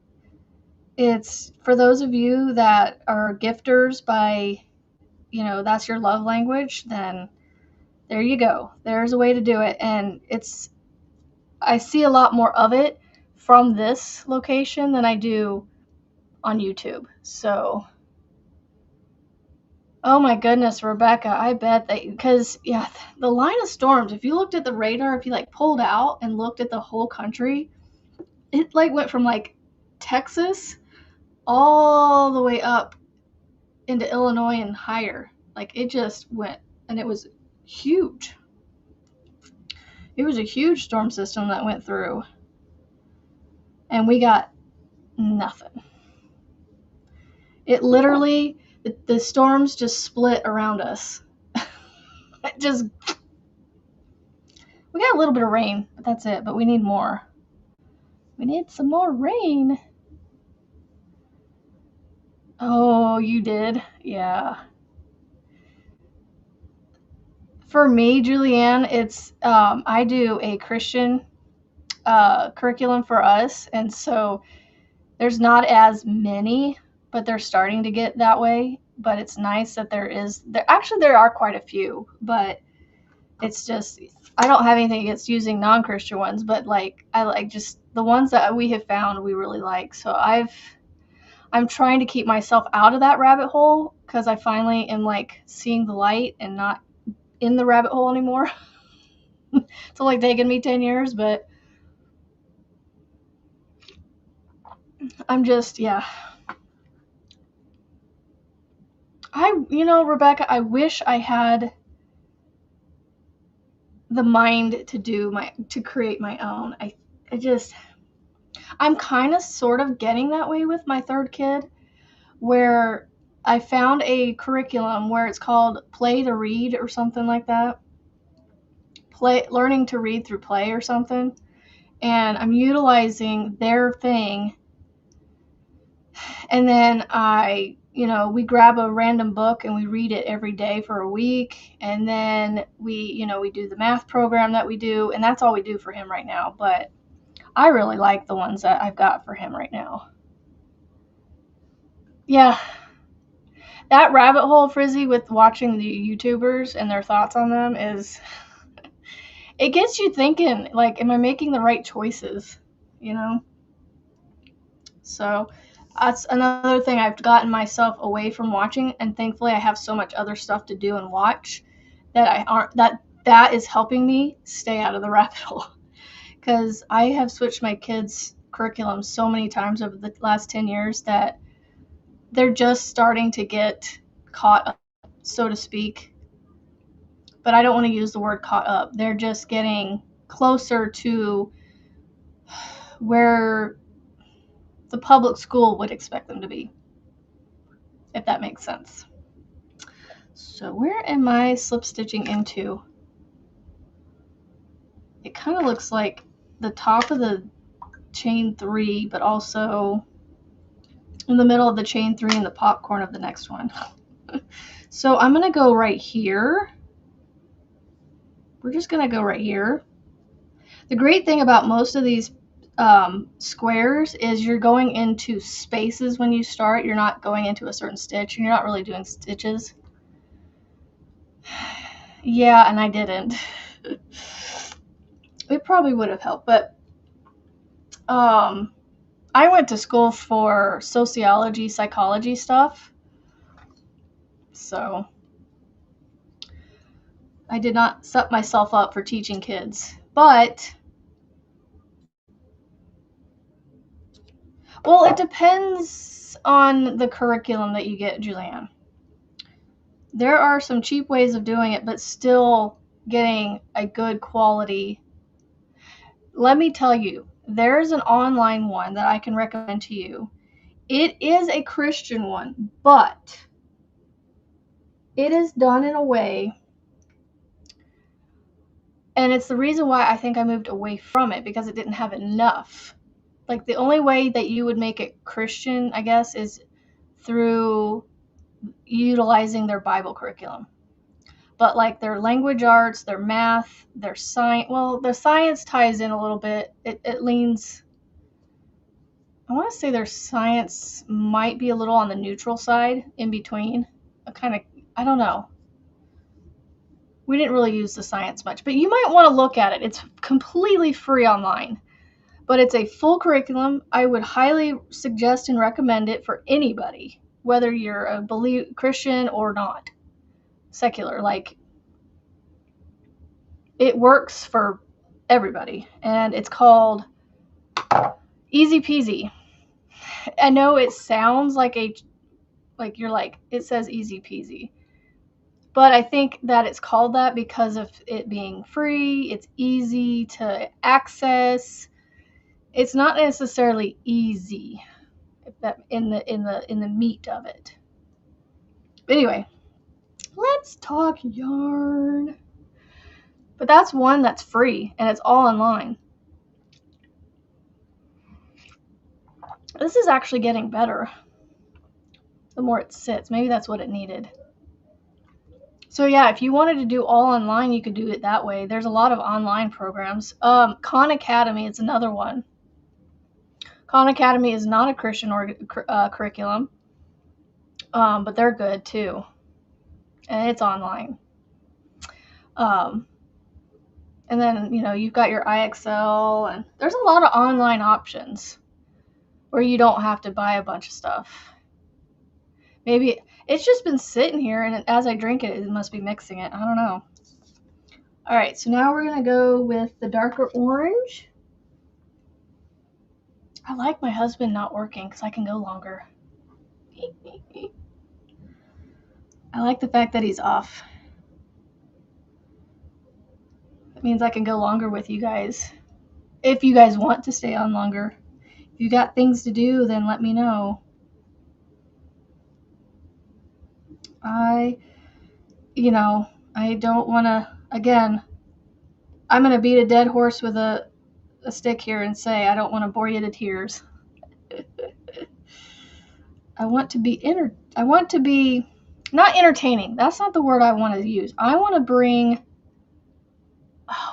It's for those of you that are gifters by, you know, that's your love language, then there you go. There's a way to do it. And I see a lot more of it from this location than I do on YouTube. So, oh my goodness, Rebecca, I bet that, because, yeah, the line of storms, if you looked at the radar, if you like pulled out and looked at the whole country, it like went from like Texas all the way up into Illinois and higher. Like it just went, and it was huge. It was a huge storm system that went through, and we got nothing. It literally, the storms just split around us. We got a little bit of rain, but that's it. But we need more. We need some more rain. Oh, you did? Yeah. For me, Julianne, it's I do a Christian curriculum for us, and so there's not as many, but they're starting to get that way. But it's nice that there are quite a few, but it's just I don't have anything against using non-Christian ones, but like I like just the ones that we have found we really like. So I'm trying to keep myself out of that rabbit hole because I finally am like seeing the light and not in the rabbit hole anymore. It's only taken me 10 years, but I'm just, yeah. Rebecca, I wish I had the mind to create my own. I'm kind of sort of getting that way with my third kid, where I found a curriculum where it's called Play to Read or something like that. Learning to read through play or something. And I'm utilizing their thing. And then we grab a random book and we read it every day for a week. And then we do the math program that we do. And that's all we do for him right now. But I really like the ones that I've got for him right now. Yeah. That rabbit hole, Frizzy, with watching the YouTubers and their thoughts on them it gets you thinking, like, am I making the right choices? You know? So that's another thing I've gotten myself away from watching, and thankfully I have so much other stuff to do and watch that is helping me stay out of the rabbit hole. Because I have switched my kids' curriculum so many times over the last 10 years that they're just starting to get caught up, so to speak. But I don't want to use the word caught up. They're just getting closer to where the public school would expect them to be, if that makes sense. So where am I slip stitching into? It kind of looks like the top of the chain 3, but also in the middle of the chain 3 and the popcorn of the next one. So I'm going to go right here. We're just going to go right here. The great thing about most of these squares is you're going into spaces when you start. You're not going into a certain stitch, and you're not really doing stitches. Yeah, and I didn't. It probably would have helped, but I went to school for sociology, psychology stuff, so I did not set myself up for teaching kids. But, well, it depends on the curriculum that you get, Julianne. There are some cheap ways of doing it, but still getting a good quality. Let me tell you, there's an online one that I can recommend to you. It is a Christian one, but it is done in a way, and it's the reason why I think I moved away from it, because it didn't have enough. Like, the only way that you would make it Christian, I guess, is through utilizing their Bible curriculum. But like their language arts, their math, their science, well, the science ties in a little bit. It leans, I want to say their science might be a little on the neutral side, in between. I don't know. We didn't really use the science much, but you might want to look at it. It's completely free online, but it's a full curriculum. I would highly suggest and recommend it for anybody, whether you're a Christian or not, secular. Like, it works for everybody, and it's called Easy Peasy. I know it sounds like it says easy peasy, but I think that it's called that because of it being free. It's easy to access. It's not necessarily easy, that in the meat of it. But anyway, let's talk yarn. But that's one that's free, and it's all online. This is actually getting better the more it sits. Maybe that's what it needed. So yeah, if you wanted to do all online, you could do it that way. There's a lot of online programs. Khan Academy is another one. Khan Academy is not a Christian curriculum, but they're good too, and it's online. And then, you've got your IXL, and there's a lot of online options where you don't have to buy a bunch of stuff. Maybe it's just been sitting here, and as I drink it, it must be mixing it. I don't know. All right, so now we're going to go with the darker orange. I like my husband not working because I can go longer. I like the fact that he's off. It means I can go longer with you guys. If you guys want to stay on longer. If you got things to do, then let me know. I don't want to, again, I'm going to beat a dead horse with a stick here and say I don't want to bore you to tears. I want to be not entertaining. That's not the word I want to use. I want to bring,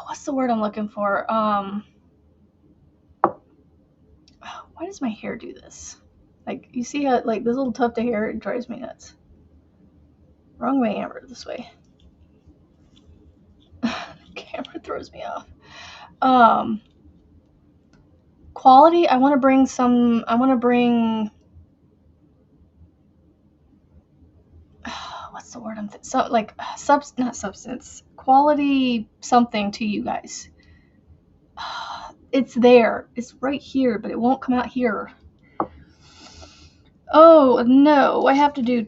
what's the word I'm looking for? Why does my hair do this? Like, you see how, like, this little tuft of hair, it drives me nuts. Wrong way, Amber, this way. Camera throws me off. Quality, I want to bring what's the word not substance, quality something to you guys. It's there. It's right here, but it won't come out here. Oh, no. I have to do...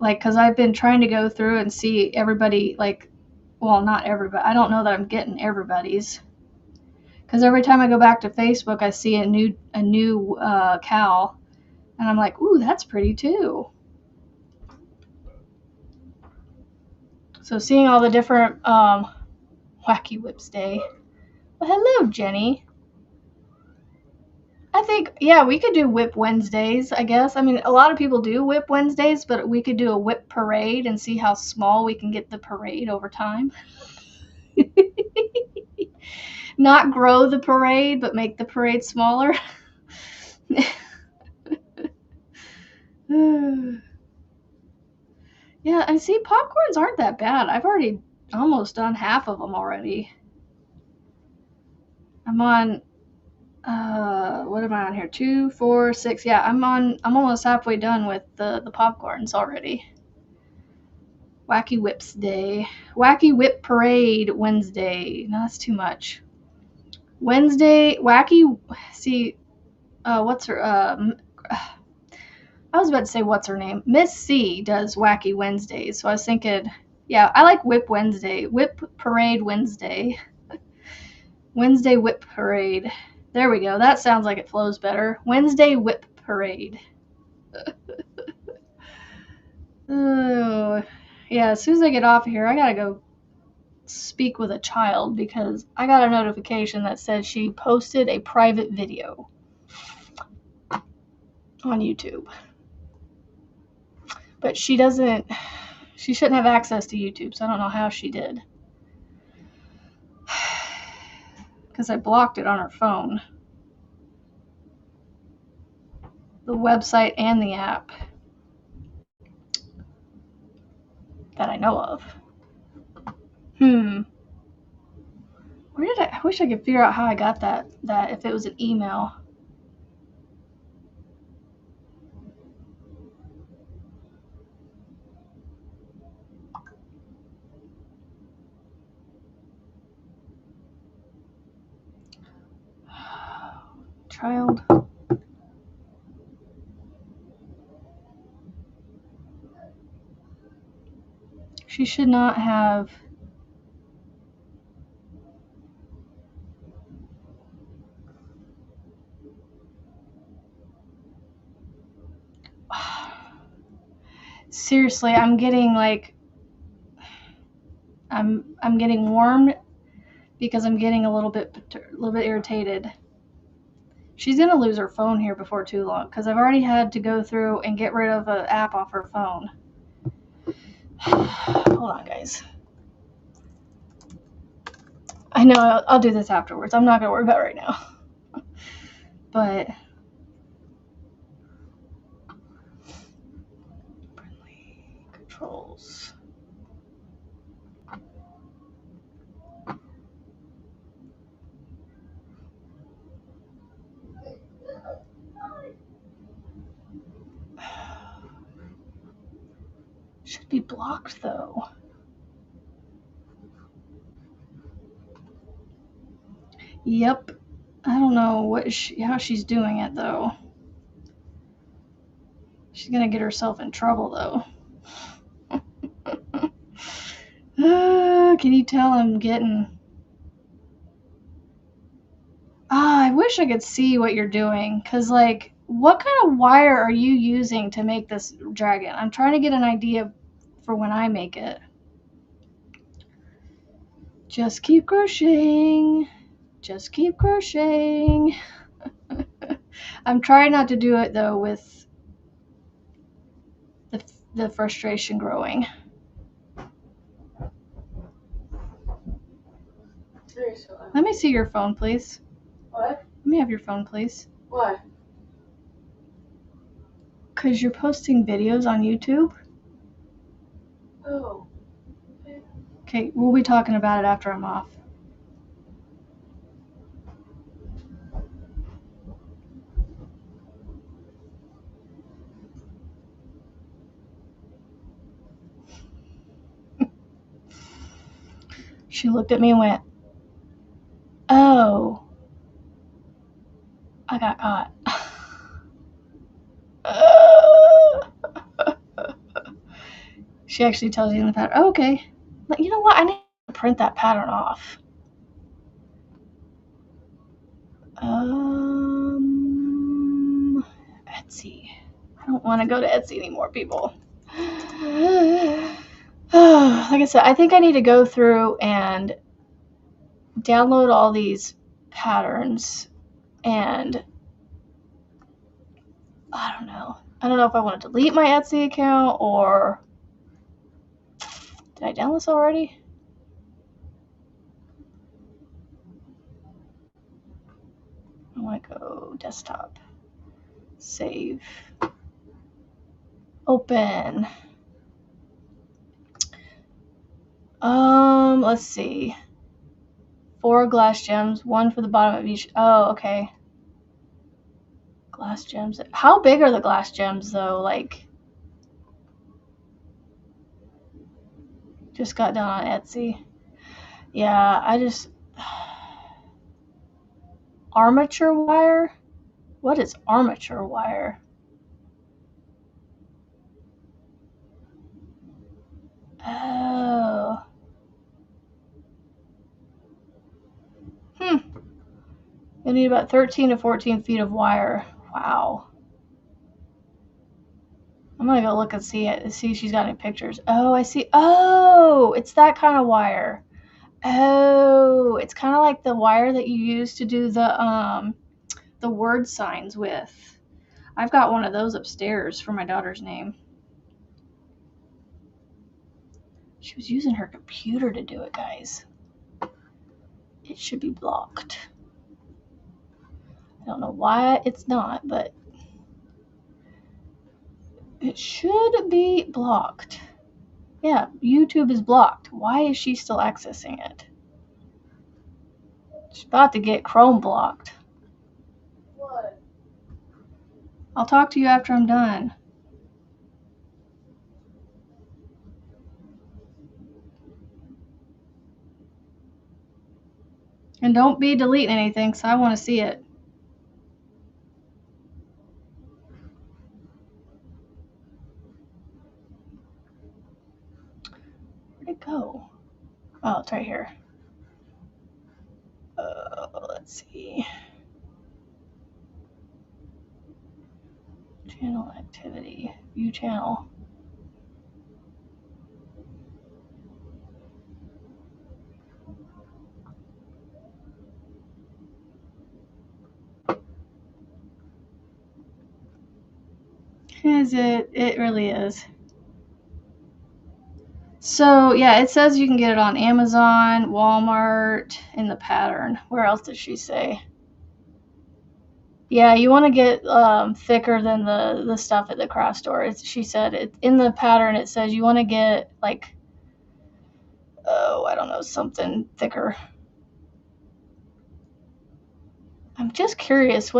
Like, because I've been trying to go through and see everybody, like, well, not everybody. I don't know that I'm getting everybody's. Because every time I go back to Facebook, I see a new cow, and I'm like, ooh, that's pretty too. So seeing all the different Wacky Whips Day. Well, hello, Jenny. I think, yeah, we could do Whip Wednesdays, I guess. I mean, a lot of people do Whip Wednesdays, but we could do a whip parade and see how small we can get the parade over time. Not grow the parade, but make the parade smaller. Yeah, and see, popcorns aren't that bad. I've already almost done half of them already. I'm on, what am I on here? 2, 4, 6. Yeah, I'm almost halfway done with the popcorns already. Wacky Whips Day. Wacky Whip Parade Wednesday. No, that's too much. Wednesday, Wacky, see, what's her, I was about to say what's her name. Miss C does Wacky Wednesdays, so I was thinking, yeah, I like Whip Wednesday. Whip Parade Wednesday. Wednesday Whip Parade. There we go. That sounds like it flows better. Wednesday Whip Parade. Oh, yeah, as soon as I get off of here, I gotta go speak with a child because I got a notification that said she posted a private video on YouTube. But she shouldn't have access to YouTube, so I don't know how she did. Because I blocked it on her phone. The website and the app that I know of. Where did I wish I could figure out how I got that if it was an email. Child. She should not have. Seriously, I'm getting like I'm getting warmed because I'm getting a little bit irritated. She's gonna lose her phone here before too long because I've already had to go through and get rid of an app off her phone. Hold on, guys. I know I'll do this afterwards. I'm not gonna worry about it right now. But friendly controls. Should be blocked though. Yep. I don't know how she's doing it though. She's gonna get herself in trouble though. Can you tell I'm getting... I wish I could see what you're doing. Because, like, what kind of wire are you using to make this dragon? I'm trying to get an idea for when I make it. Just keep crocheting. Just keep crocheting. I'm trying not to do it, though, with the frustration growing. Let me see your phone, please. What? Let me have your phone, please. Why? Because you're posting videos on YouTube. Oh. Okay, we'll be talking about it after I'm off. She looked at me and went, "Oh, I got caught." She actually tells you in the pattern. Oh, okay. But you know what? I need to print that pattern off. Etsy. I don't want to go to Etsy anymore, people. Like I said, I think I need to go through and download all these patterns, and I don't know. I don't know if I want to delete my Etsy account, or did I download this already? I want to go desktop, save, open. Let's see. 4 glass gems, 1 for the bottom of each. Oh, okay. Glass gems. How big are the glass gems, though? Like, just got done on Etsy. Yeah, I just... Armature wire? What is armature wire? Oh. You'll need about 13 to 14 feet of wire. Wow. I'm gonna go look and see if she's got any pictures. Oh, I see. Oh, it's that kind of wire. Oh, it's kind of like the wire that you use to do the word signs with. I've got one of those upstairs for my daughter's name. She was using her computer to do it, guys. It should be blocked. I don't know why it's not, but it should be blocked. Yeah, YouTube is blocked. Why is she still accessing it? She's about to get Chrome blocked. What? I'll talk to you after I'm done. And don't be deleting anything, because I want to see it. Where'd it go? Oh, it's right here. Let's see. Channel activity. View channel. Is it? It really is. So, yeah, it says you can get it on Amazon, Walmart, in the pattern. Where else did she say? Yeah, you want to get thicker than the stuff at the craft store. She said in the pattern it says you want to get, like, oh, I don't know, something thicker. I'm just curious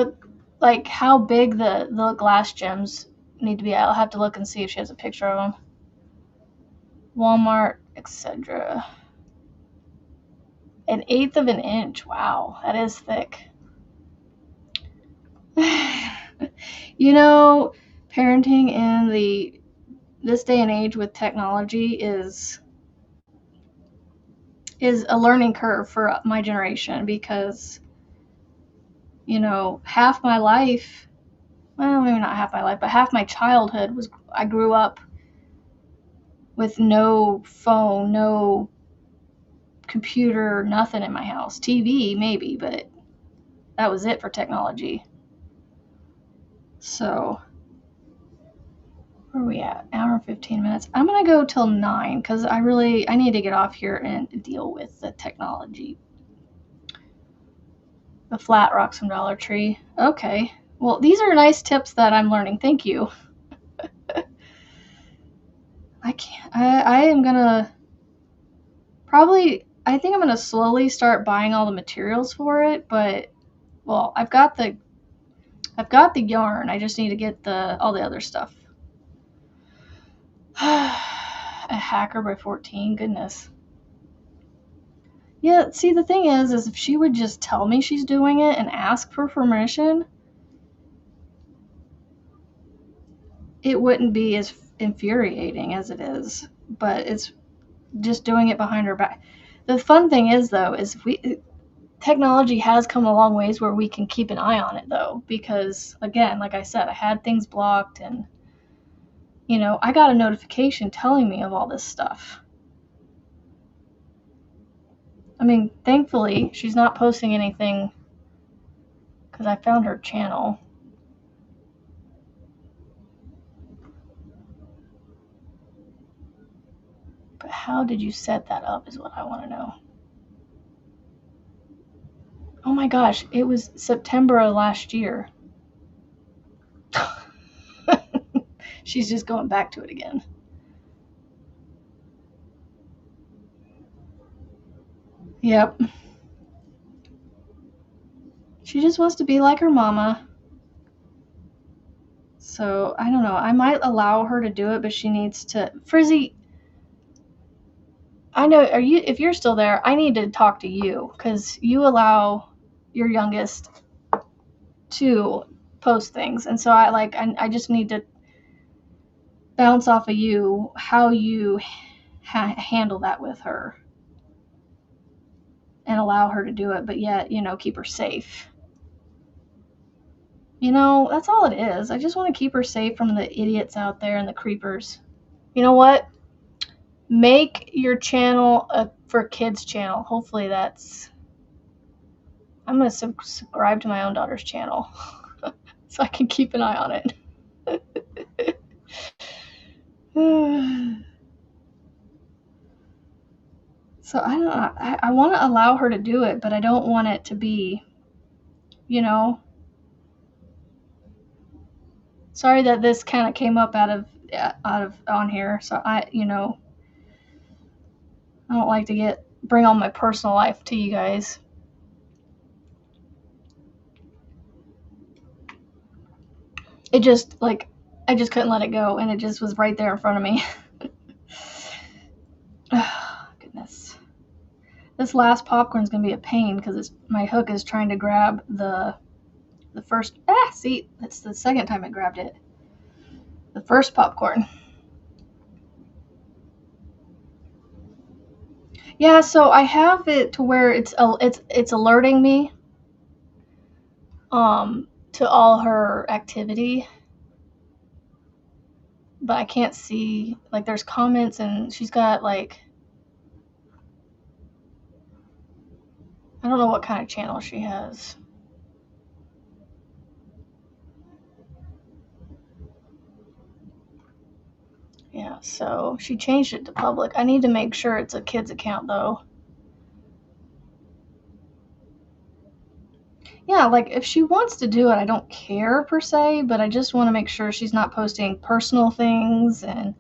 how big the glass gems need to be. I'll have to look and see if she has a picture of them. Walmart, etc. 1/8 of an inch. Wow, that is thick. You know, parenting in this day and age with technology is a learning curve for my generation, because, you know, half my life, well, maybe not half my life, but half my childhood I grew up with no phone, no computer, nothing in my house. TV maybe, but that was it for technology. So, where are we at? Hour and 15 minutes. I'm gonna go till 9 because I need to get off here and deal with the technology. The flat rocks from Dollar Tree. Okay. Well, these are nice tips that I'm learning. Thank you. I am gonna I think I'm gonna slowly start buying all the materials for it, but, well, I've got the yarn. I just need to get all the other stuff. A hacker by 14, goodness. Yeah, see, the thing is if she would just tell me she's doing it and ask for permission, it wouldn't be as infuriating as it is. but it's just doing it behind her back. The fun thing is, though, is technology has come a long ways where we can keep an eye on it, though, because again, like I said, I had things blocked, and I got a notification telling me of all this stuff. I mean, thankfully, she's not posting anything because I found her channel. But how did you set that up is what I want to know. Oh my gosh, it was September of last year. She's just going back to it again. Yep. She just wants to be like her mama. So, I don't know. I might allow her to do it, but she needs to. Frizzy, I know, if you're still there, I need to talk to you because you allow your youngest to post things. And so I just need to bounce off of you how you handle that with her and allow her to do it, but yet, keep her safe. That's all it is. I just want to keep her safe from the idiots out there and the creepers. You know what? Make your channel a for kids channel. Hopefully I'm going to subscribe to my own daughter's channel so I can keep an eye on it. So I don't know. I want to allow her to do it, but I don't want it to be, sorry that this kind of came up out of on here. So I don't like to bring all my personal life to you guys. It just I just couldn't let it go, and it just was right there in front of me. Oh, goodness. This last popcorn's gonna be a pain because my hook is trying to grab the first. See, that's the second time it grabbed it. The first popcorn. Yeah, so I have it to where it's alerting me to all her activity, but I can't see there's comments, and she's got I don't know what kind of channel she has. Yeah, so she changed it to public. I need to make sure it's a kid's account, though. Yeah, if she wants to do it, I don't care per se, but I just want to make sure she's not posting personal things and,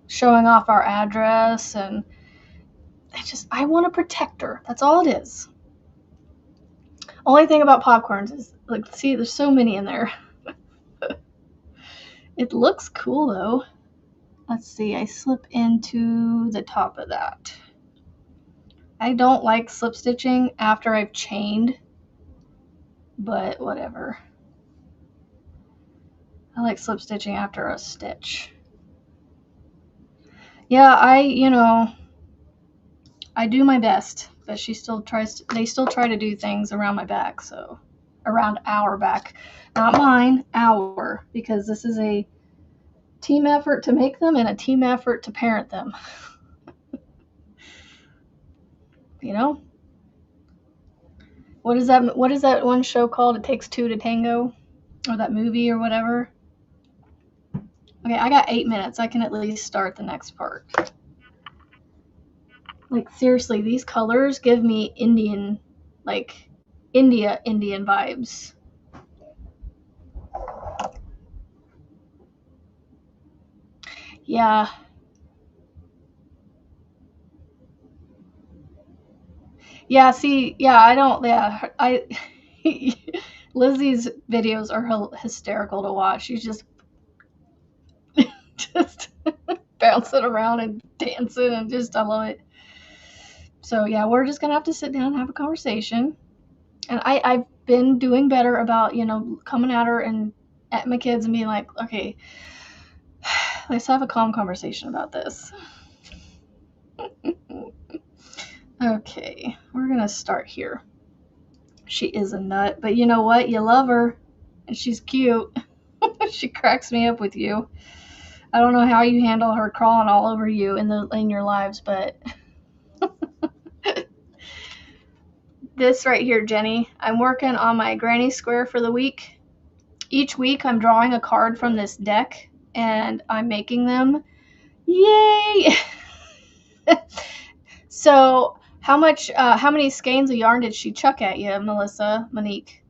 showing off our address. And I want to protect her. That's all it is. Only thing about popcorns is, see, there's so many in there. It looks cool, though. Let's see, I slip into the top of that. I don't like slip stitching after I've chained, but whatever. I like slip stitching after a stitch. Yeah, I do my best, but they still try to do things around my back, so around our back. Not mine, our, because this is a team effort to make them and a team effort to parent them. What is that one show called? It Takes Two to Tango? Or that movie or whatever? Okay, I got 8 minutes. I can at least start the next part. Seriously, these colors give me Indian vibes. Yeah. Yeah, see, yeah, I don't, yeah, Lizzie's videos are hysterical to watch. She's just just bouncing around and dancing, and I love it. So yeah, we're just gonna have to sit down and have a conversation. And I've been doing better about coming at her and at my kids and being like, okay, Let's have a calm conversation about this. Okay, we're gonna start here. She is a nut, but you know what? You love her, and she's cute. She cracks me up with you. I don't know how you handle her crawling all over you in your lives, but this right here, Jenny, I'm working on my granny square for the week. Each week I'm drawing a card from this deck and I'm making them. Yay! So how many skeins of yarn did she chuck at you, Melissa, Monique?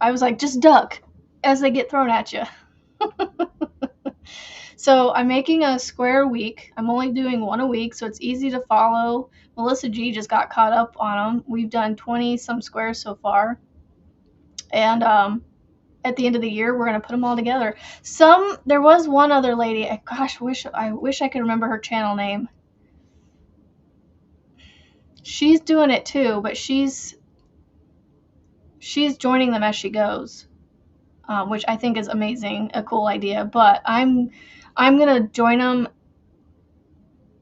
I was like, just duck as they get thrown at you. So I'm making a square a week. I'm only doing one a week, so it's easy to follow. Melissa G just got caught up on them. We've done 20 some squares so far. And at the end of the year, we're going to put them all together. There was one other lady. I wish I could remember her channel name. She's doing it too, but she's joining them as she goes, which I think is amazing, a cool idea. But I'm gonna join them.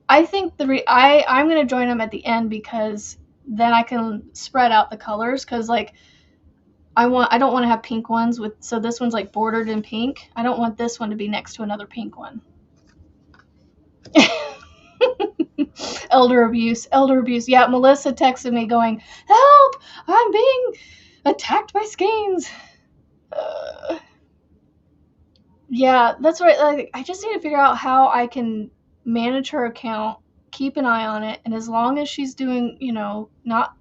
I think I'm gonna join them at the end because then I can spread out the colors. Because like I don't want to have pink ones so this one's like bordered in pink. I don't want this one to be next to another pink one. Elder abuse. Yeah, Melissa texted me going, help, I'm being attacked by skeins. Yeah, that's right. Like, I just need to figure out how I can manage her account, keep an eye on it, and as long as she's doing, not.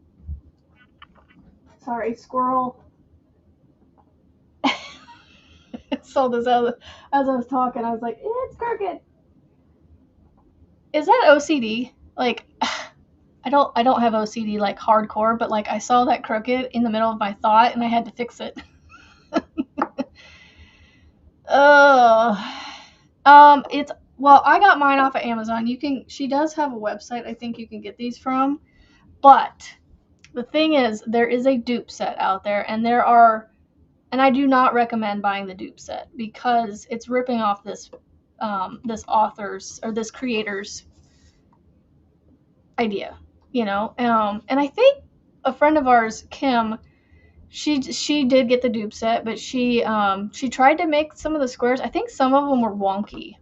Sorry, squirrel. I saw this as I was talking. I was like, it's crooked. Is that OCD? Like, I don't have OCD like hardcore, but like I saw that crooked in the middle of my thought and I had to fix it. I got mine off of Amazon. She does have a website I think you can get these from, but the thing is there is a dupe set out there, and I do not recommend buying the dupe set because it's ripping off this author's or this creator's idea, and I think a friend of ours, Kim, she did get the dupe set, but she tried to make some of the squares. I think some of them were wonky.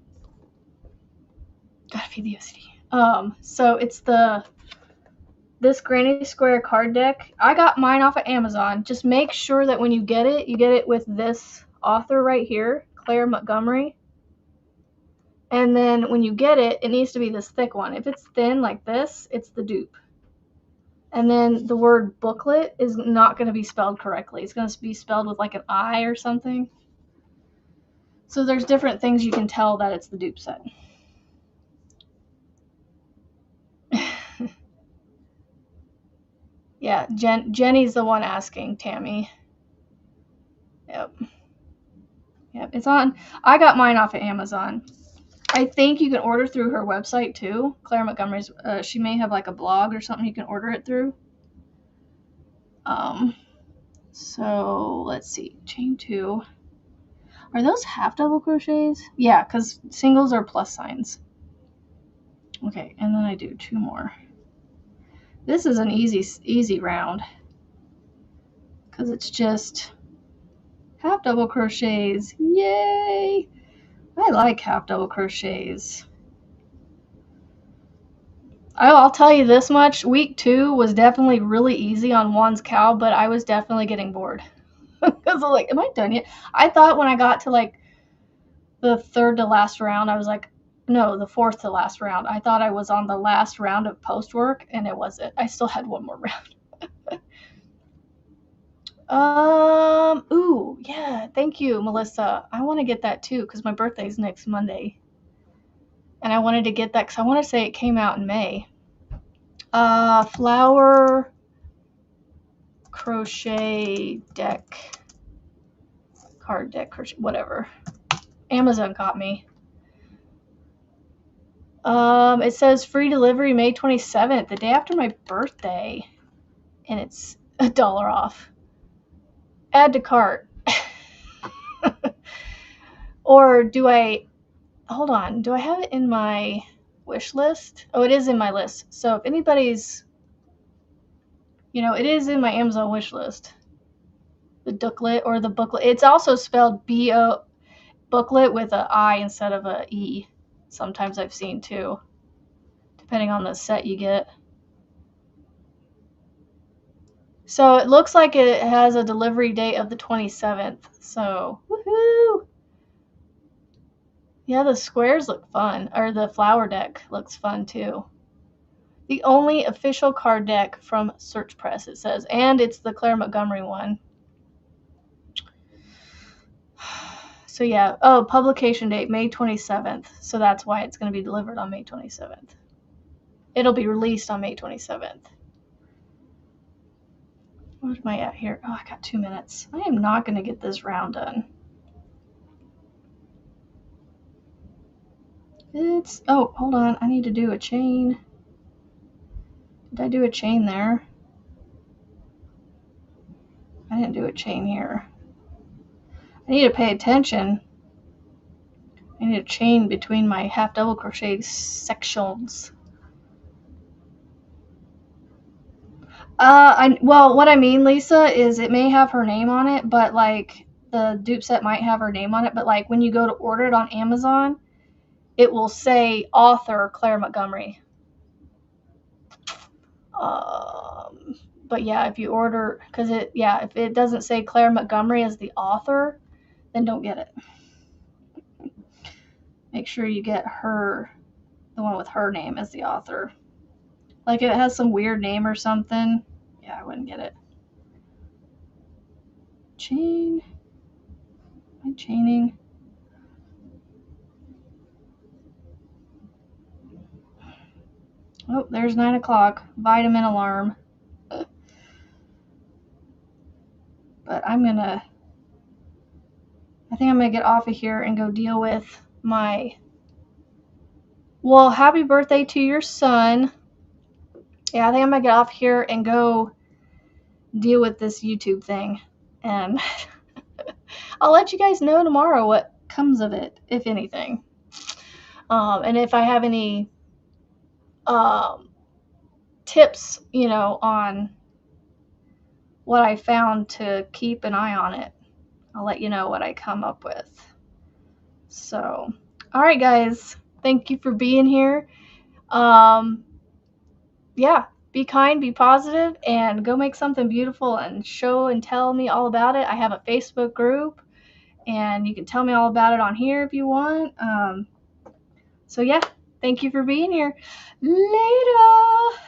Gotta feed the OCD. So it's this granny square card deck. I got mine off of Amazon. Just make sure that when you get it with this author right here, Claire Montgomery. And then when you get it, it needs to be this thick one. If it's thin like this, it's the dupe. And then the word booklet is not going to be spelled correctly. It's going to be spelled with like an I or something. So there's different things you can tell that it's the dupe set. Yeah, Jenny's the one asking, Tammy. Yep, it's on. I got mine off of Amazon. I think you can order through her website too. Claire Montgomery's, she may have like a blog or something you can order it through. So let's see, chain 2. Are those half double crochets? Yeah, because singles are plus signs. Okay, and then I do 2 more. This is an easy round because it's just half double crochets. Yay! I like half double crochets. I'll tell you this much, week 2 was definitely really easy on Juan's cow, but I was definitely getting bored. Because I was like, am I done yet? I thought when I got to like the 3rd to last round, I was like, no, the 4th to last round. I thought I was on the last round of post work, and it wasn't. I still had one more round. Ooh, yeah, thank you, Melissa. I want to get that too, because my birthday's next Monday. And I wanted to get that because I want to say it came out in May. Flower crochet deck, card deck, crochet, whatever. Amazon caught me. It says free delivery May 27th, the day after my birthday, and it's $1 off. Add to cart. Or do I, hold on, do I have it in my wish list? Oh, it is in my list. So if anybody's, it is in my Amazon wish list. The booklet or the booklet. It's also spelled B-O, booklet with a I instead of a E. Sometimes I've seen too, depending on the set you get. So it looks like it has a delivery date of the 27th. So, woohoo! Yeah, the squares look fun, or the flower deck looks fun too. The only official card deck from Search Press, it says, and it's the Claire Montgomery one. So yeah, oh, publication date May 27th. So that's why it's going to be delivered on May 27th. It'll be released on May 27th. What am I at here? Oh, I got 2 minutes. I am not going to get this round done. Oh, hold on. I need to do a chain. Did I do a chain there? I didn't do a chain here. I need to pay attention. I need a chain between my half double crochet sections. Well, what I mean, Lisa, is it may have her name on it, but like the dupe set might have her name on it, but like when you go to order it on Amazon, it will say author Claire Montgomery. But yeah, if you order, if it doesn't say Claire Montgomery as the author, then don't get it. Make sure you get the one with her name as the author. Like if it has some weird name or something, yeah, I wouldn't get it. Chain. Am I chaining? Oh, there's 9 o'clock. Vitamin alarm. But I think I'm gonna get off of here and go deal with my. Well, happy birthday to your son. Yeah, I think I'm gonna get off here and go deal with this YouTube thing. And I'll let you guys know tomorrow what comes of it, if anything. And if I have any tips, on what I found to keep an eye on it, I'll let you know what I come up with. So, all right, guys, thank you for being here. Yeah, be kind, be positive, and go make something beautiful and show and tell me all about it. I have a Facebook group, and you can tell me all about it on here if you want. So yeah, thank you for being here. Later.